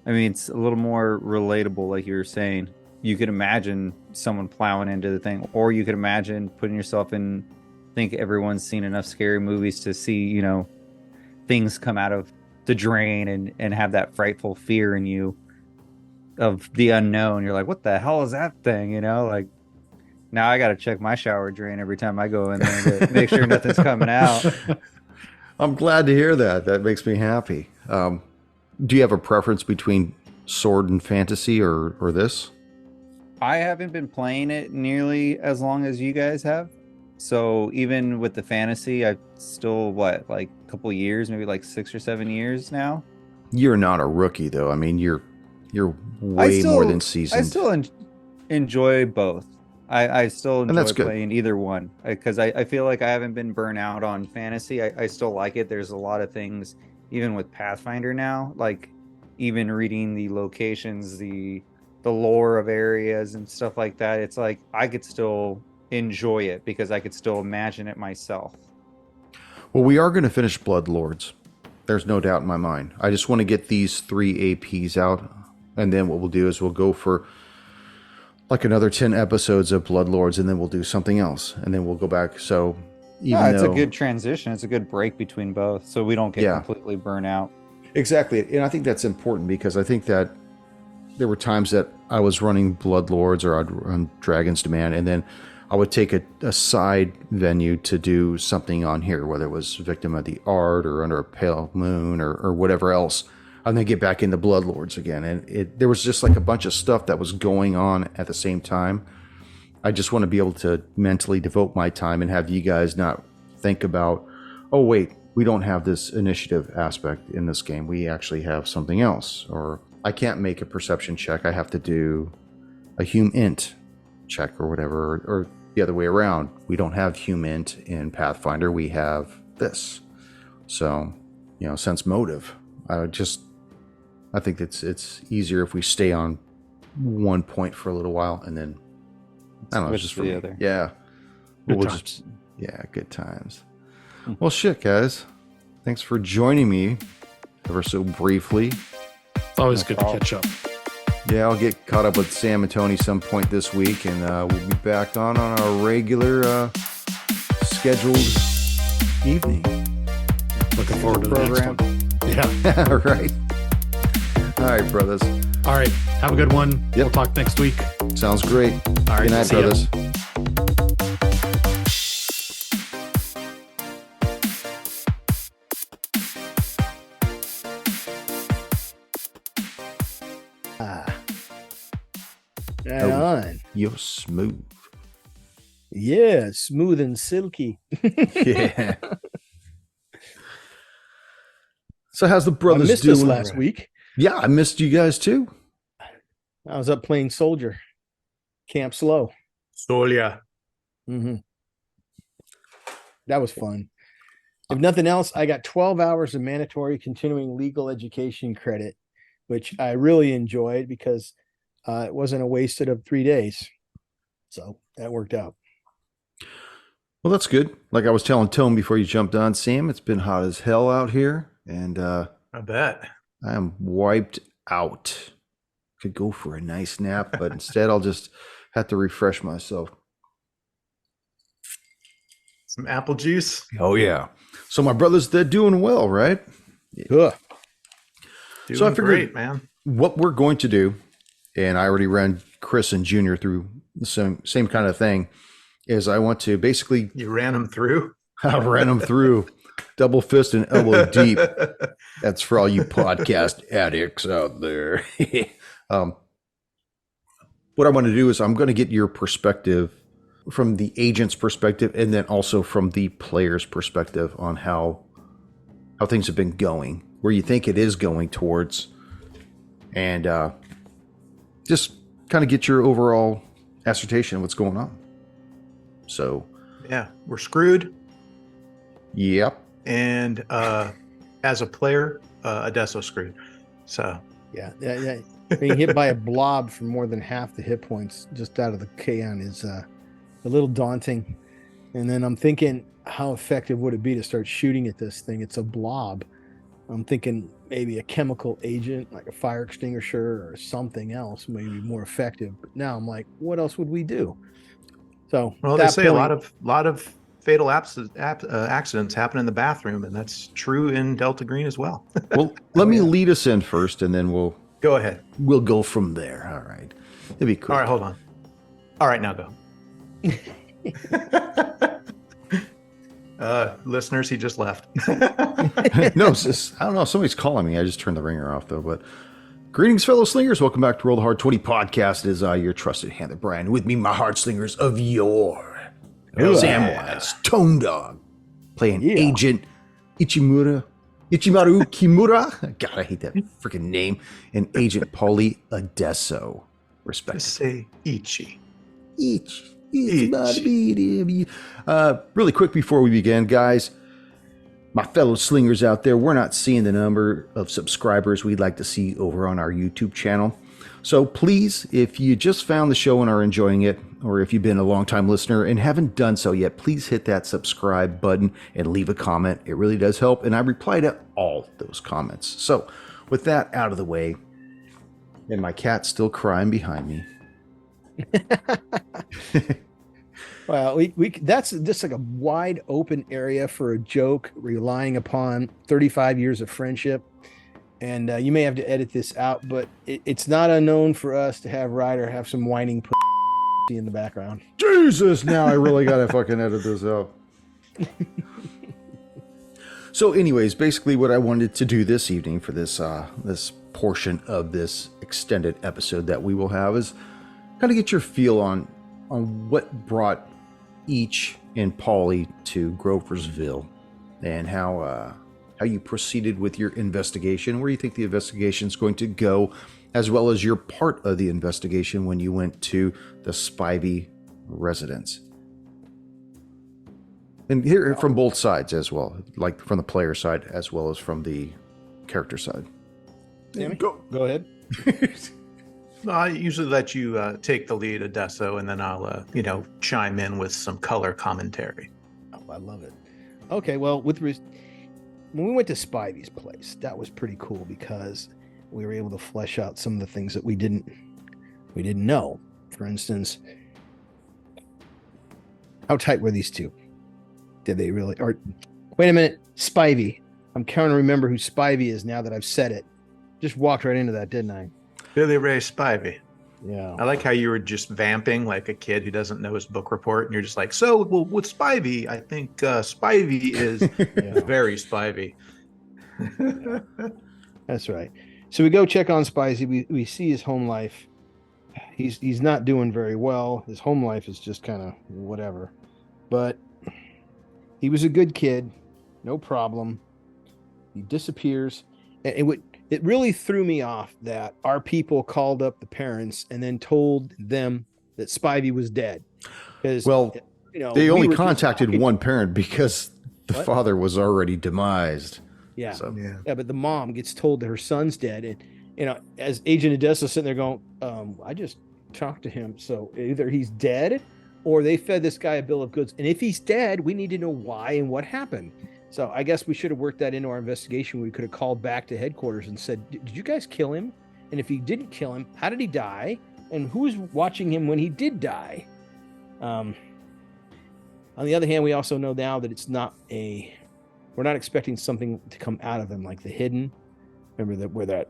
I mean, it's a little more relatable, like you were saying. You could imagine someone plowing into the thing, or you could imagine putting yourself in. I think everyone's seen enough scary movies to see, things come out of the drain and have that frightful fear in you of the unknown. You're like, what the hell is that thing? Like, now I got to check my shower drain every time I go in there to make sure nothing's coming out. I'm glad to hear that. That makes me happy. Do you have a preference between Sword and Fantasy or this? I haven't been playing it nearly as long as you guys have. So even with the Fantasy, I've still, like a couple years, maybe like 6 or 7 years now. You're not a rookie, though. I mean, you're way more than seasoned. I still enjoy both. I still enjoy playing either one because I feel like I haven't been burnt out on Fantasy. I still like it. There's a lot of things, even with Pathfinder now, like even reading the locations, the lore of areas and stuff like that. It's like I could still enjoy it because I could still imagine it myself. Well, we are going to finish Bloodlords. There's no doubt in my mind. I just want to get these 3 APs out, and then what we'll do is we'll go for like another 10 episodes of Bloodlords, and then we'll do something else, and then we'll go back. So it's a good transition. It's a good break between both, so we don't get completely burnt out. Exactly, and I think that's important because I think that there were times that I was running Bloodlords or I'd run Dragon's Demand, and then I would take a side venue to do something on here, whether it was Victim of the Art or Under a Pale Moon or whatever else. And then get back into Bloodlords again. And there was just like a bunch of stuff that was going on at the same time. I just want to be able to mentally devote my time and have you guys not think about, oh, wait, we don't have this initiative aspect in this game. We actually have something else. Or I can't make a perception check. I have to do a hum int check or whatever, or the other way around. We don't have hum int in Pathfinder. We have this. So, sense motive. I think it's easier if we stay on one point for a little while and then I don't know, just for the other. Yeah. Good times. Good times. Well, shit, guys. Thanks for joining me ever so briefly. It's always good to catch up. Yeah, I'll get caught up with Sam and Tony some point this week, and we'll be back on our regular scheduled evening. Looking forward to the next one. Yeah. Right. All right, brothers. All right. Have a good one. Yep. We'll talk next week. Sounds great. All right. Good night, brothers. Right on. You're smooth. Yeah, smooth and silky. Yeah. So how's the brothers I missed doing us last week. Yeah, I missed you guys too. I was up playing Soldier. Camp Slow. Solia. Mm-hmm. That was fun. If nothing else, I got 12 hours of mandatory continuing legal education credit, which I really enjoyed because it wasn't a wasted of 3 days. So that worked out. Well, that's good. Like I was telling Tone before you jumped on, Sam, it's been hot as hell out here. And I bet. I am wiped out. Could go for a nice nap, but instead I'll just have to refresh myself. Some apple juice. Oh, yeah. So my brothers, they're doing well, right? Ugh. Doing So I figured great, man. what we're going to do, and I already ran Chris and Junior through the same kind of thing, is I want to basically... You ran them through? I ran them through. Double fist and elbow deep. That's for all you podcast addicts out there. What I want to do is I'm going to get your perspective from the agent's perspective and then also from the player's perspective on how things have been going, where you think it is going towards, and just kind of get your overall assertion of what's going on. So, Yeah, we're screwed. yep. And as a player, Adesso screwed. So Yeah. Being hit by a blob for more than half the hit points just out of the can is a little daunting. And then I'm thinking, how effective would it be to start shooting at this thing? It's a blob. I'm thinking maybe a chemical agent, like a fire extinguisher or something else, maybe more effective. But now I'm like, what else would we do? So, well, at they that say a point- lot of fatal accidents happen in the bathroom, and that's true in Delta Green as well. Well, let me lead us in first, and then we'll Go ahead. go from there. All right. It'd be cool. All right, hold on. All right, now go. Listeners, he just left. No, it's just, I don't know. Somebody's calling me. I just turned the ringer off, though. But greetings, fellow slingers. Welcome back to Roll the Hard 20 podcast. It is your trusted hand, Brian. With me, my hard slingers of yore. Samwise, Tone Dog, playing Agent Ichimaru Kimura. God, I hate that freaking name. And Agent Paulie Adesso, respectively. Just say Ichi. Really quick before we begin, guys, my fellow slingers out there, we're not seeing the number of subscribers we'd like to see over on our YouTube channel. So please, if you just found the show and are enjoying it, or if you've been a longtime listener and haven't done so yet, please hit that subscribe button and leave a comment. It really does help, and I reply to all those comments. So with that out of the way, and my cat's still crying behind me. Well, we that's just like a wide open area for a joke relying upon 35 years of friendship. And you may have to edit this out, but it's not unknown for us to have Ryder have some whining in the background. Jesus, now I really got to fucking edit this out. So anyways, basically what I wanted to do this evening for this this portion of this extended episode that we will have is kind of get your feel on what brought each and Paulie to Groversville and how you proceeded with your investigation, where you think the investigation is going to go, as well as your part of the investigation when you went to the Spivey residence. And hear it from both sides as well, like from the player side as well as from the character side. Sammy, go ahead. I usually let you take the lead, Adesso, and then I'll, chime in with some color commentary. Oh, I love it. Okay, well, when we went to Spivey's place, that was pretty cool because we were able to flesh out some of the things that we didn't know. For instance, how tight were these two? Did they really? Or wait a minute, Spivey. I'm trying to remember who Spivey is now that I've said it. Just walked right into that, didn't I? Billy Ray Spivey. Yeah. I like how you were just vamping like a kid who doesn't know his book report, and you're just like, so, well, with Spivey, I think Spivey is very Spivey. That's right. So we go check on Spivey. We see his home life. He's not doing very well. His home life is just kind of whatever. But he was a good kid, no problem. He disappears, and it really threw me off that our people called up the parents and then told them that Spivey was dead. Because they only contacted one parent because the father was already demised. Yeah. So. Yeah, but the mom gets told that her son's dead, and as Agent Odessa sitting there going, I just talked to him, so either he's dead or they fed this guy a bill of goods, and if he's dead, we need to know why and what happened. So I guess we should have worked that into our investigation. We could have called back to headquarters and said, did you guys kill him? And if you didn't kill him, how did he die? And who was watching him when he did die? On the other hand, we also know now that we're not expecting something to come out of him like the Hidden. Remember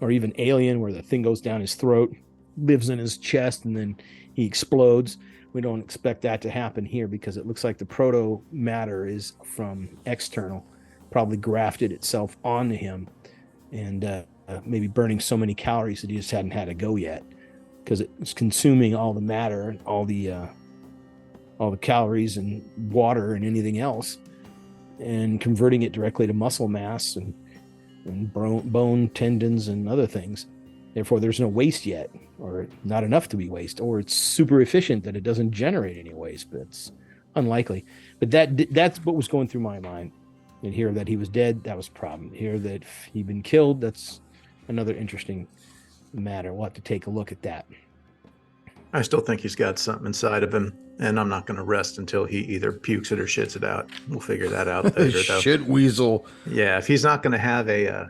or even Alien, where the thing goes down his throat, lives in his chest, and then he explodes. we don't expect that to happen here because it looks like the proto matter is from external, probably grafted itself onto him, and maybe burning so many calories that he just hadn't had to go yet, because it's consuming all the matter and all the calories and water and anything else, and converting it directly to muscle mass and bone, tendons, and other things. Therefore, there's no waste yet, or not enough to be waste, or it's super efficient that it doesn't generate any waste, but it's unlikely. But that's what was going through my mind. And hear that he was dead, that was a problem. Hear that he'd been killed, that's another interesting matter. We'll have to take a look at that. I still think he's got something inside of him, and I'm not going to rest until he either pukes it or shits it out. We'll figure that out later, though. Shit weasel. Yeah, if he's not going to have a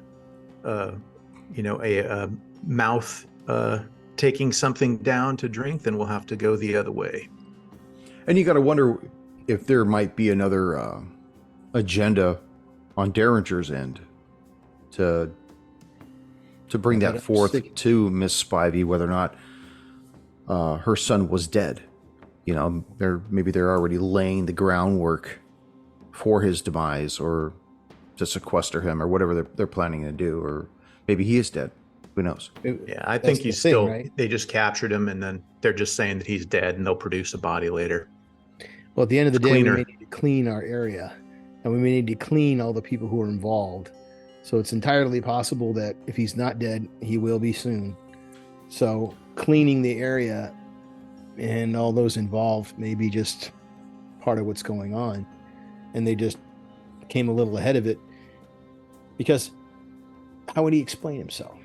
mouth taking something down to drink, then we'll have to go the other way. And you got to wonder if there might be another agenda on Derringer's end to bring that forth to Miss Spivey, whether or not her son was dead. You know, they're already laying the groundwork for his demise, or to sequester him, or whatever they're planning to do, or maybe he is dead. Who knows? Yeah, I think he's still. Right? They just captured him, and then they're just saying that he's dead, and they'll produce a body later. Well, at the end of the day, we may need to clean our area, and we may need to clean all the people who are involved. So it's entirely possible that if he's not dead, he will be soon. So cleaning the area and all those involved may be just part of what's going on, and they just came a little ahead of it, because how would he explain himself?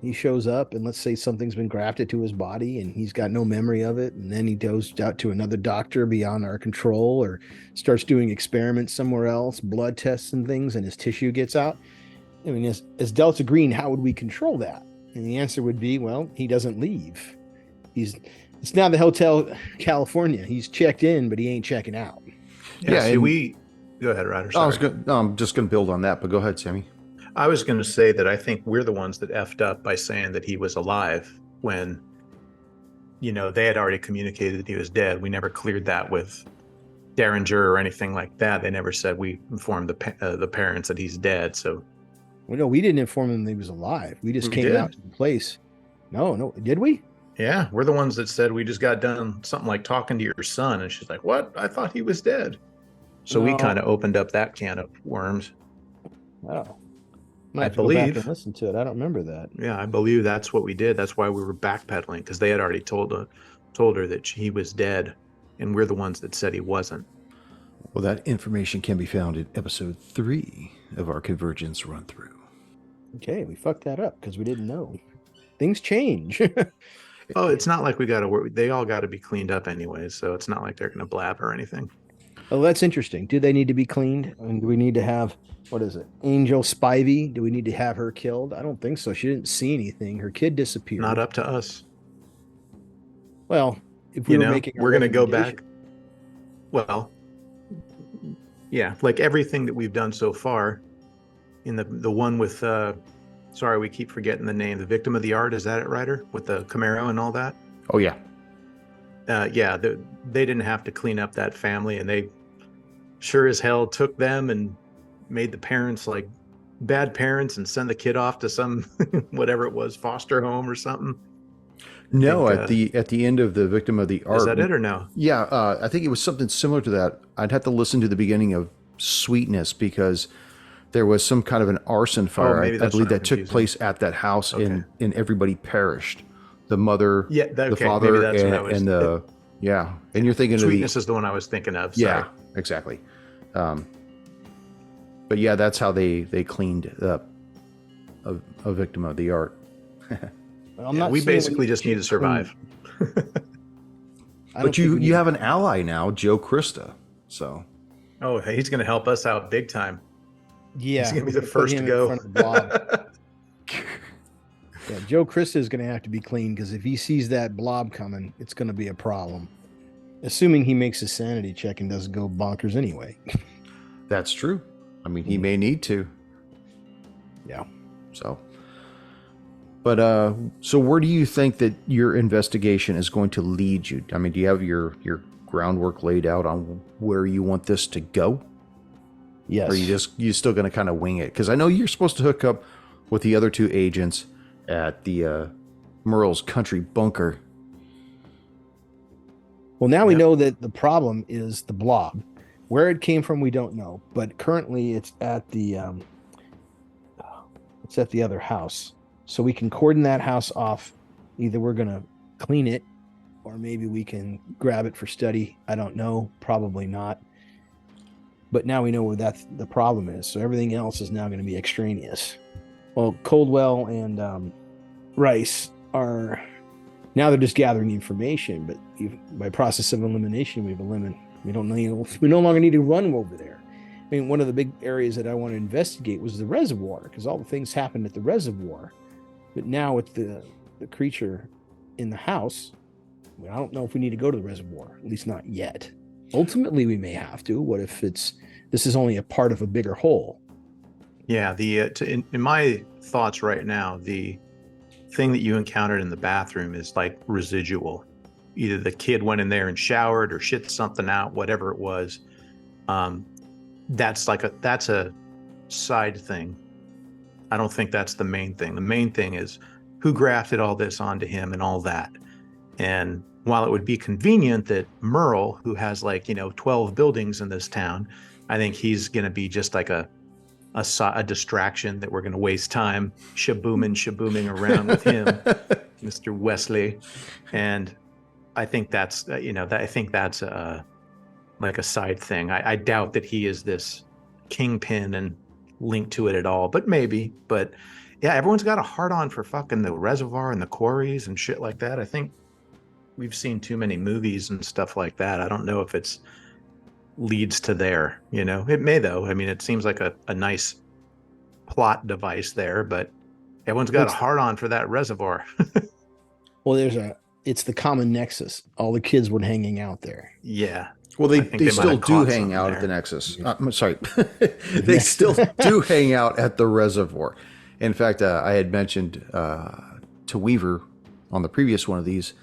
He shows up, and let's say something's been grafted to his body and he's got no memory of it, and then he goes out to another doctor beyond our control, or starts doing experiments somewhere else, blood tests and things, and his tissue gets out. I mean, as Delta Green, how would we control that? And the answer would be, well, he doesn't leave. It's now the Hotel California. He's checked in, but he ain't checking out. Yeah, go ahead, Ryder. I'm just going to build on that, but go ahead, Sammy. I was going to say that I think we're the ones that effed up by saying that he was alive when, they had already communicated that he was dead. We never cleared that with Derringer or anything like that. They never said we informed the parents that he's dead. So, well, no, we didn't inform them that he was alive. We just came out to the place. No, did we? Yeah, we're the ones that said we just got done something like talking to your son, and she's like, "What? I thought he was dead." So we kind of opened up that can of worms. Oh. I believe. Go back and listen to it. I don't remember that. Yeah, I believe that's what we did. That's why we were backpedaling, because they had already told her that he was dead, and we're the ones that said he wasn't. Well, that information can be found in episode 3 of our Convergence run through. Okay, we fucked that up because we didn't know. Things change. Oh, it's not like we got to work. They all got to be cleaned up anyway, so it's not like they're going to blab or anything. Oh, that's interesting. Do they need to be cleaned? And do we need to have, what is it, Angel Spivey? Do we need to have her killed? I don't think so. She didn't see anything. Her kid disappeared. Not up to us. Well, if we were making, we're going to go back. Well, yeah, like everything that we've done so far. In the one with, sorry, we keep forgetting the name. The Victim of the Art, is that it, Ryder? With the Camaro and all that. Oh yeah. Yeah, they didn't have to clean up that family, and they sure as hell took them and made the parents like bad parents and send the kid off to some whatever it was, foster home or something. No, at the end of the Victim of the Art. Is that it or no? Yeah, I think it was something similar to that. I'd have to listen to the beginning of Sweetness, because there was some kind of an arson fire. I believe that took place at that house, and everybody perished. The mother, the father, and and you're thinking Sweetness is the one I was thinking of. Sorry. Yeah, exactly. But yeah, that's how they cleaned up a Victim of the Art. We basically just need to survive. But you have an ally now, Joe Krista. So, he's going to help us out big time. Yeah, he's going to be the first to go. Yeah, Joe Krista is going to have to be clean, because if he sees that blob coming, it's going to be a problem. Assuming he makes a sanity check and doesn't go bonkers anyway. That's true. I mean, he may need to. Yeah. So, But so where do you think that your investigation is going to lead you? I mean, do you have your groundwork laid out on where you want this to go? Yes. Or are you still going to kind of wing it? Because I know you're supposed to hook up with the other two agents at the Merle's country bunker. Well, now we know that the problem is the blob. Where it came from, we don't know. But currently, it's at the other house. So we can cordon that house off. Either we're going to clean it, or maybe we can grab it for study. I don't know. Probably not. But now we know where the problem is. So everything else is now going to be extraneous. Well, Coldwell and Rice are now they're just gathering information. But by process of elimination, we no longer need to run over there. I mean, one of the big areas that I want to investigate was the reservoir, because all the things happened at the reservoir. But now with the creature in the house, I don't know if we need to go to the reservoir, at least not yet. Ultimately, we may have to. What if this is only a part of a bigger whole? Yeah, in my thoughts right now, the thing that you encountered in the bathroom is like residual. Either the kid went in there and showered or shit something out, whatever it was. That's a side thing. I don't think that's the main thing. The main thing is who grafted all this onto him and all that. And while it would be convenient that Merle, who has 12 buildings in this town, I think he's going to be just like a distraction that we're going to waste time shabooming around with him, Mr. Wesley. And I think that's like a side thing. I doubt that he is this kingpin and linked to it at all, but maybe. But yeah, everyone's got a hard on for fucking the reservoir and the quarries and shit like that. I think we've seen too many movies and stuff like that. I don't know if it's leads to there, it may though. I mean, it seems like a nice plot device there, but everyone's got a hard on for that reservoir. Well, it's the common nexus. All the kids were hanging out there. Yeah. Well, they still do hang out at the Nexus. I'm sorry. They still do hang out at the reservoir. In fact, I had mentioned to Weaver on the previous one of these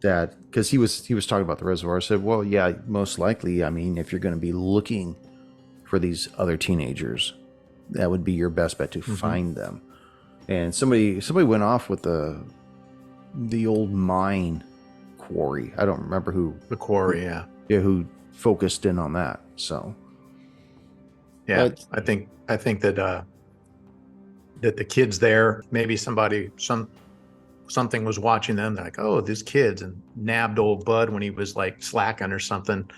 that because he was talking about the reservoir. I said, well, yeah, most likely. I mean, if you're going to be looking for these other teenagers, that would be your best bet to find them. And somebody went off with the old mine quarry. I don't remember who. The quarry, yeah. Yeah, who focused in on that. So, yeah, I think that the kids there, maybe something was watching them. They're like, oh, these kids, and nabbed old Bud when he was like slacking or something.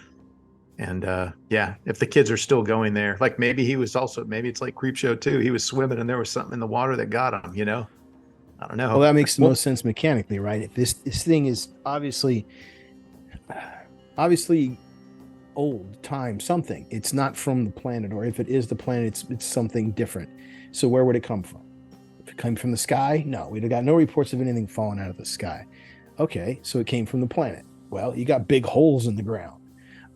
And yeah, if the kids are still going there, like maybe it's like Creepshow 2. He was swimming and there was something in the water that got him. I don't know. Well, that makes the most sense mechanically, right? If this thing is obviously old time something, it's not from the planet, or if it is the planet, it's something different. So where would it come from? If it came from the sky, no, we'd have got no reports of anything falling out of the sky. Okay, so it came from the planet. Well, you got big holes in the ground.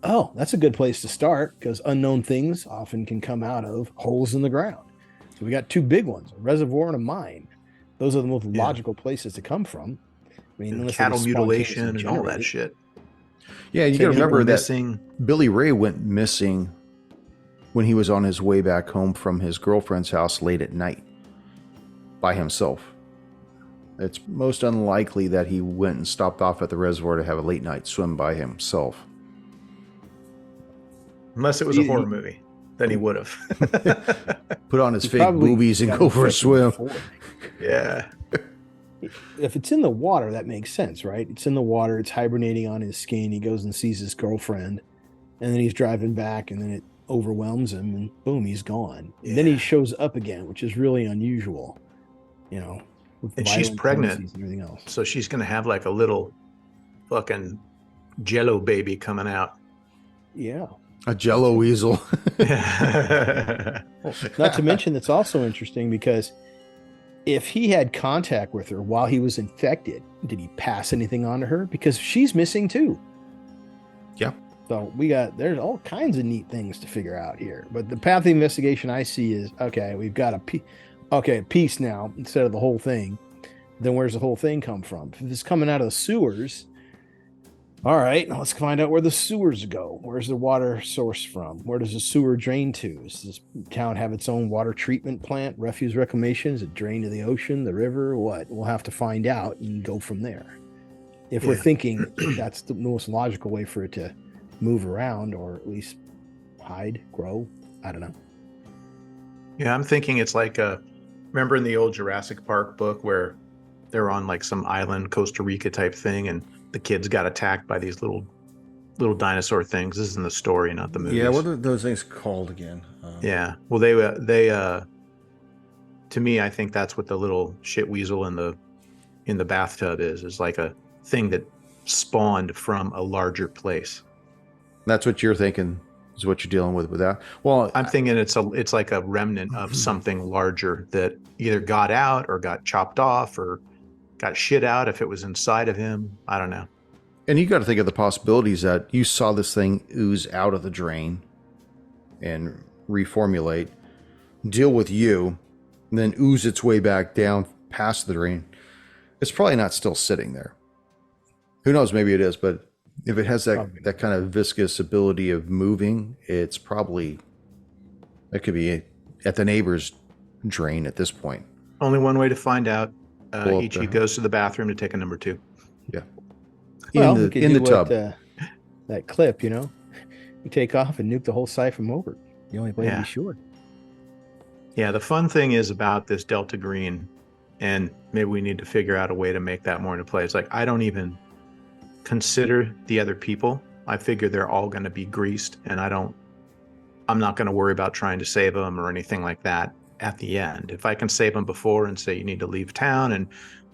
Oh, that's a good place to start, because unknown things often can come out of holes in the ground. So we got two big ones, a reservoir and a mine. Those are the most logical places to come from. I mean, cattle mutilation and all that shit. Yeah, you got to remember that Billy Ray went missing when he was on his way back home from his girlfriend's house late at night by himself. It's most unlikely that he went and stopped off at the reservoir to have a late night swim by himself. Unless it was a horror movie, then he would have. Put on his fake boobies and go for a swim. Yeah. If it's in the water, that makes sense, right? It's in the water, it's hibernating on his skin. He goes and sees his girlfriend, and then he's driving back, and then it overwhelms him, and boom, he's gone. Yeah. And then he shows up again, which is really unusual, and she's pregnant and everything else. So she's going to have like a little fucking jello baby coming out. Yeah. A jello weasel. Well, not to mention, that's also interesting because if he had contact with her while he was infected, did he pass anything on to her? Because she's missing too. Yeah. So there's all kinds of neat things to figure out here. But the path of the investigation I see is, okay, we've got a piece now instead of the whole thing. then where's the whole thing come from? If it's coming out of the sewers, all right, let's find out where the sewers go. Where's the water source from? Where does the sewer drain to? Does this town have its own water treatment plant, refuse reclamation? Does it drain to the ocean, the river? What? We'll have to find out and go from there. If we're thinking that's the most logical way for it to move around, or at least hide, grow, I don't know. Yeah, I'm thinking it's like remember in the old Jurassic Park book where they're on like some island, Costa Rica type thing, and the kids got attacked by these little dinosaur things. This is in the story, not the movie. Yeah, what are those things called again? Yeah, well, they to me, I think that's what the little shit weasel in the bathtub is like a thing that spawned from a larger place. That's what you're thinking is what you're dealing with that. Well, I'm thinking it's like a remnant of something larger that either got out or got chopped off or got shit out if it was inside of him. I don't know. and you got to think of the possibilities that you saw this thing ooze out of the drain and reformulate, deal with you, and then ooze its way back down past the drain. It's probably not still sitting there. Who knows? Maybe it is, but if it has that kind of viscous ability of moving, it's probably, it could be at the neighbor's drain at this point. Only one way to find out. Ichi there. goes to the bathroom to take a number 2. Yeah. Well, In the tub. That clip, you take off and nuke the whole site from over. The only way to Yeah. be sure. Yeah, the fun thing is about this Delta Green, and maybe we need to figure out a way to make that more into play. It's like, I don't even consider the other people. I figure they're all going to be greased, and I'm not going to worry about trying to save them or anything like that at the end. If I can save them before and say, you need to leave town, and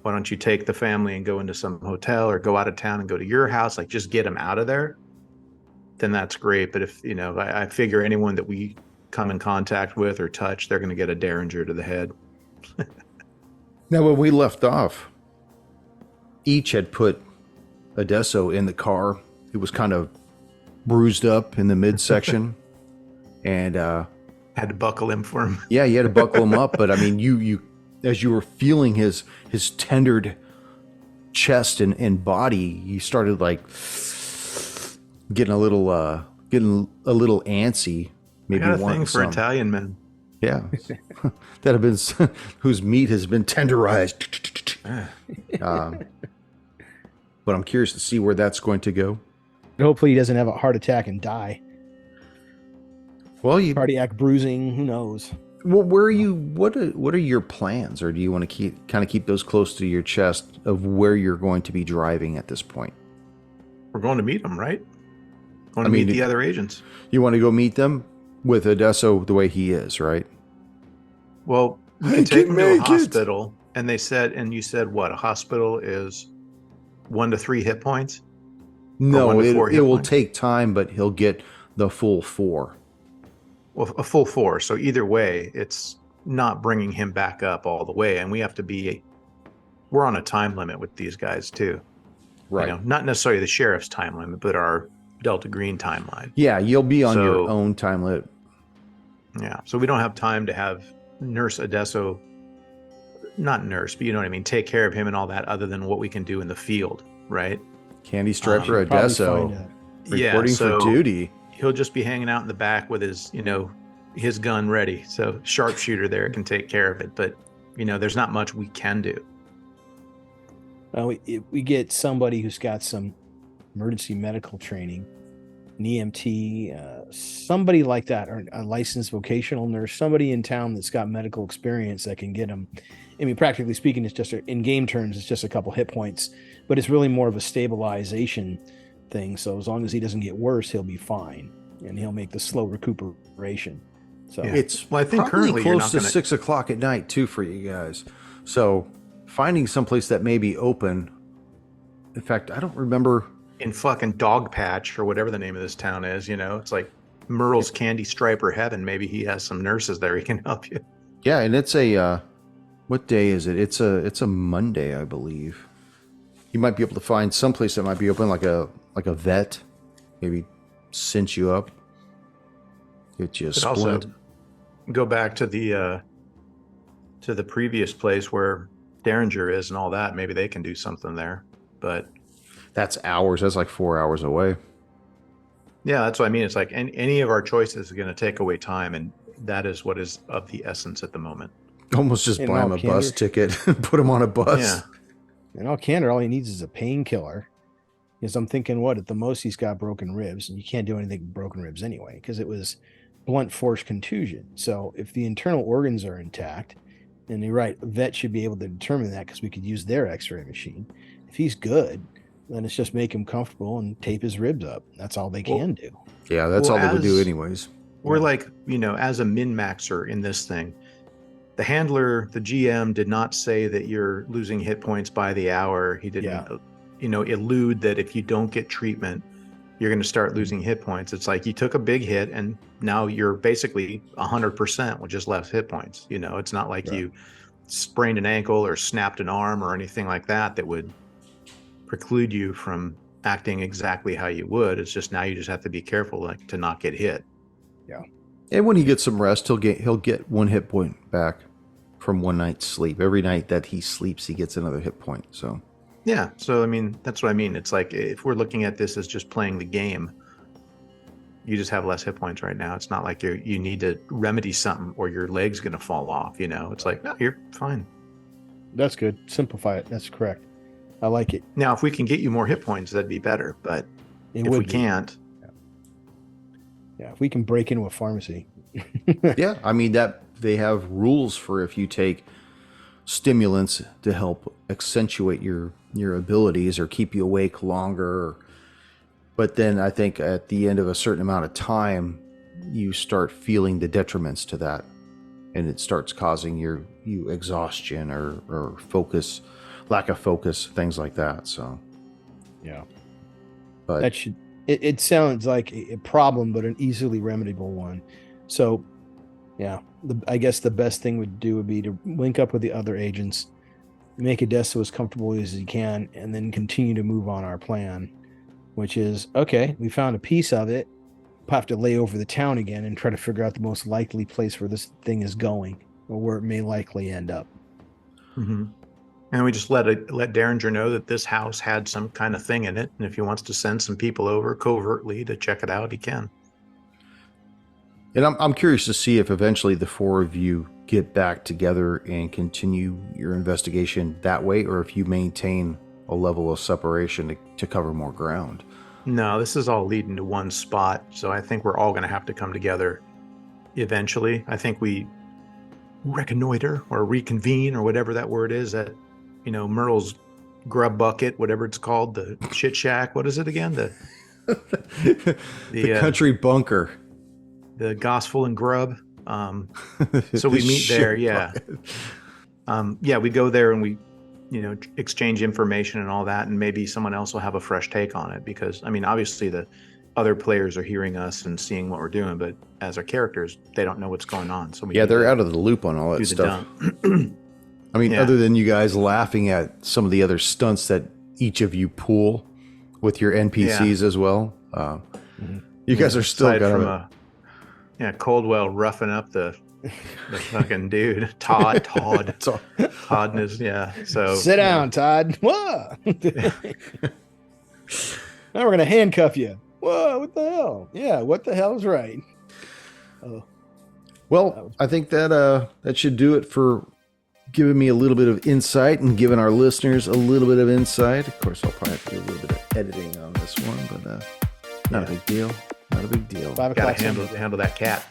why don't you take the family and go into some hotel or go out of town and go to your house, like just get them out of there, then that's great. But if, I figure anyone that we come in contact with or touch, they're going to get a derringer to the head. Now, when we left off, each had put Adesso in the car. It was kind of bruised up in the midsection. And Had to buckle him for him. yeah, you had to buckle him up. But I mean, you as you were feeling his tendered chest and body, you started like getting a little antsy. Maybe I got a wanting thing for some. Italian men. Yeah, that have been whose meat has been tenderized. But I'm curious to see where that's going to go. Hopefully he doesn't have a heart attack and die. Well, Cardiac bruising, who knows? well, where are you? What are your plans, or do you want to keep those close to your chest of where you're going to be driving at this point? We're going to meet them, right? Going I to mean, meet the other agents. You want to go meet them with Adesso the way he is, right? Well, we I can take can them to a make it. hospital, and you said what? A hospital is 1 to 3 hit points? No, 1 to it 4 hit will points? take time, but he'll get the full 4. Well, a full 4. So either way, it's not bringing him back up all the way, and we're on a time limit with these guys too. Right. Not necessarily the sheriff's time limit, but our Delta Green timeline. Yeah, you'll be on your So- own time limit. Yeah. So we don't have time to have Nurse Adesso, not nurse, but you know what I mean, take care of him and all that other than what we can do in the field, right? Candy Striper Probably Adesso find reporting for duty. He'll just be hanging out in the back with his gun ready. So sharpshooter there can take care of it. But, there's not much we can do. we get somebody who's got some emergency medical training, an EMT, somebody like that, or a licensed vocational nurse, somebody in town that's got medical experience that can get him. I mean, practically speaking, it's just in game terms, it's just a couple hit points, but it's really more of a stabilization thing. So as long as he doesn't get worse, he'll be fine, and he'll make the slow recuperation. So Yeah. It's Well, I think probably currently you're close not to gonna- 6:00 at night too for you guys. So finding someplace that may be open. In fact, I don't remember. In fucking Dog Patch or whatever the name of this town is, it's like Merle's Candy Striper Heaven. Maybe he has some nurses there. He can help you. Yeah, and it's a what day is it? It's a Monday, I believe. You might be able to find someplace that might be open, like a vet, maybe cinch you up, get you a But also splint. go back to the previous place where Derringer is and all that, maybe they can do something there. But That's hours. That's like 4 hours away. yeah, that's what I mean. It's like any of our choices is going to take away time, and that is what is of the essence at the moment. Almost just In buy him all a bus candor. ticket and put him on a bus. Yeah. In all candor, all he needs is a painkiller. Because I'm thinking, what, at the most he's got broken ribs, and you can't do anything with broken ribs anyway, because it was blunt force contusion. So if the internal organs are intact, and you're right, a vet should be able to determine that because we could use their x-ray machine. If he's good, then it's just make him comfortable and tape his ribs up. That's all they can do. Yeah, that's Well, all they would do as- anyways. We're Yeah. like, as a min-maxer in this thing, the handler, the GM did not say that you're losing hit points by the hour. He didn't, elude that if you don't get treatment, you're going to start losing hit points. It's like you took a big hit and now you're basically 100% with just less hit points. It's not like Right. you sprained an ankle or snapped an arm or anything like that would preclude you from acting exactly how you would. It's just now you just have to be careful to not get hit. And when he gets some rest, he'll get 1 hit point back from one night's sleep. Every night that he sleeps, he gets another hit point. So Yeah. So, that's what I mean. It's like if we're looking at this as just playing the game, you just have less hit points right now. It's not like you need to remedy something or your leg's going to fall off. It's like, no, you're fine. That's good. Simplify it. That's correct. I like it. Now, if we can get you more hit points, that'd be better. But It if would we be. can't, Yeah, if we can break into a pharmacy. yeah, I mean that they have rules for if you take stimulants to help accentuate your abilities or keep you awake longer. But then I think at the end of a certain amount of time, you start feeling the detriments to that, and it starts causing you exhaustion or focus, lack of focus, things like that. So, Yeah. but That should it sounds like a problem, but an easily remediable one. So yeah, I guess the best thing would be to link up with the other agents, make Odessa as comfortable as you can, and then continue to move on our plan, which is, okay, we found a piece of it. We'll have to lay over the town again and try to figure out the most likely place where this thing is going or where it may likely end up. And we just let Derringer know that this house had some kind of thing in it, and if he wants to send some people over covertly to check it out, he can. And I'm curious to see if eventually the 4 of you get back together and continue your investigation that way, or if you maintain a level of separation to cover more ground. No, this is all leading to one spot, so I think we're all going to have to come together eventually. I think we reconnoiter or reconvene or whatever that word is at, Merle's grub bucket, whatever it's called, the shit shack. What is it again? The country bunker. The gospel and grub. So we The meet there. shit Yeah. bucket. We go there and we, exchange information and all that. And maybe someone else will have a fresh take on it because, obviously the other players are hearing us and seeing what we're doing, but as our characters, they don't know what's going on. So They're out of the loop on all that do the stuff. dump. Yeah. Other than you guys laughing at some of the other stunts that each of you pull with your NPCs as well, you guys are still Aside from gonna. Coldwell roughing up the fucking dude, Todd. It's all- Todd is, so Sit down, Todd. Whoa. Now we're going to handcuff you. Whoa, what the hell? Yeah, what the hell is right? Oh, Well, I think that should do it for giving me a little bit of insight and giving our listeners a little bit of insight. Of course, I'll probably have to do a little bit of editing on this one, but not a big deal. Not a big deal. 5 gotta o'clock. handle that cat.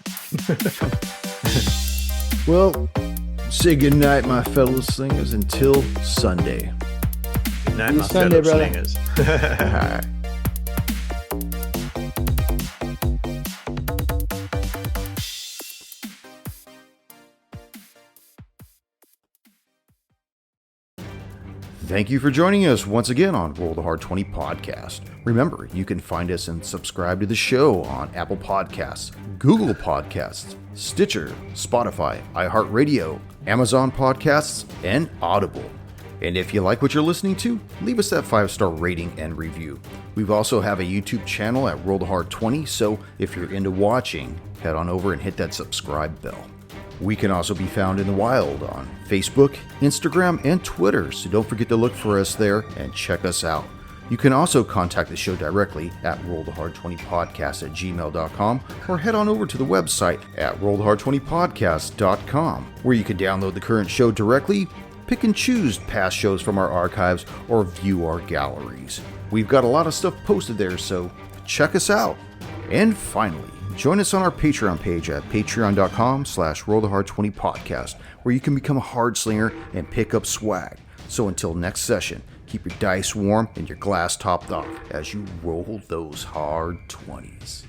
Well, say goodnight, my fellow slingers, until Sunday. Good night, See you my Sunday, fellow brother. slingers. All right. Thank you for joining us once again on Roll the Hard 20 podcast. Remember, you can find us and subscribe to the show on Apple Podcasts, Google Podcasts, Stitcher, Spotify, iHeartRadio, Amazon Podcasts, and Audible. And if you like what you're listening to, leave us that 5-star rating and review. We've also have a YouTube channel at Roll the Hard 20, so if you're into watching, head on over and hit that subscribe bell. We can also be found in the wild on Facebook, Instagram, and Twitter, so don't forget to look for us there and check us out. You can also contact the show directly at rollthehard20podcast@gmail.com or head on over to the website at rollthehard20podcast.com, where you can download the current show directly, pick and choose past shows from our archives, or view our galleries. We've got a lot of stuff posted there, so check us out. And finally, join us on our Patreon page at patreon.com/rollthehard20podcast, where you can become a hard slinger and pick up swag. So until next session, keep your dice warm and your glass topped off as you roll those hard 20s.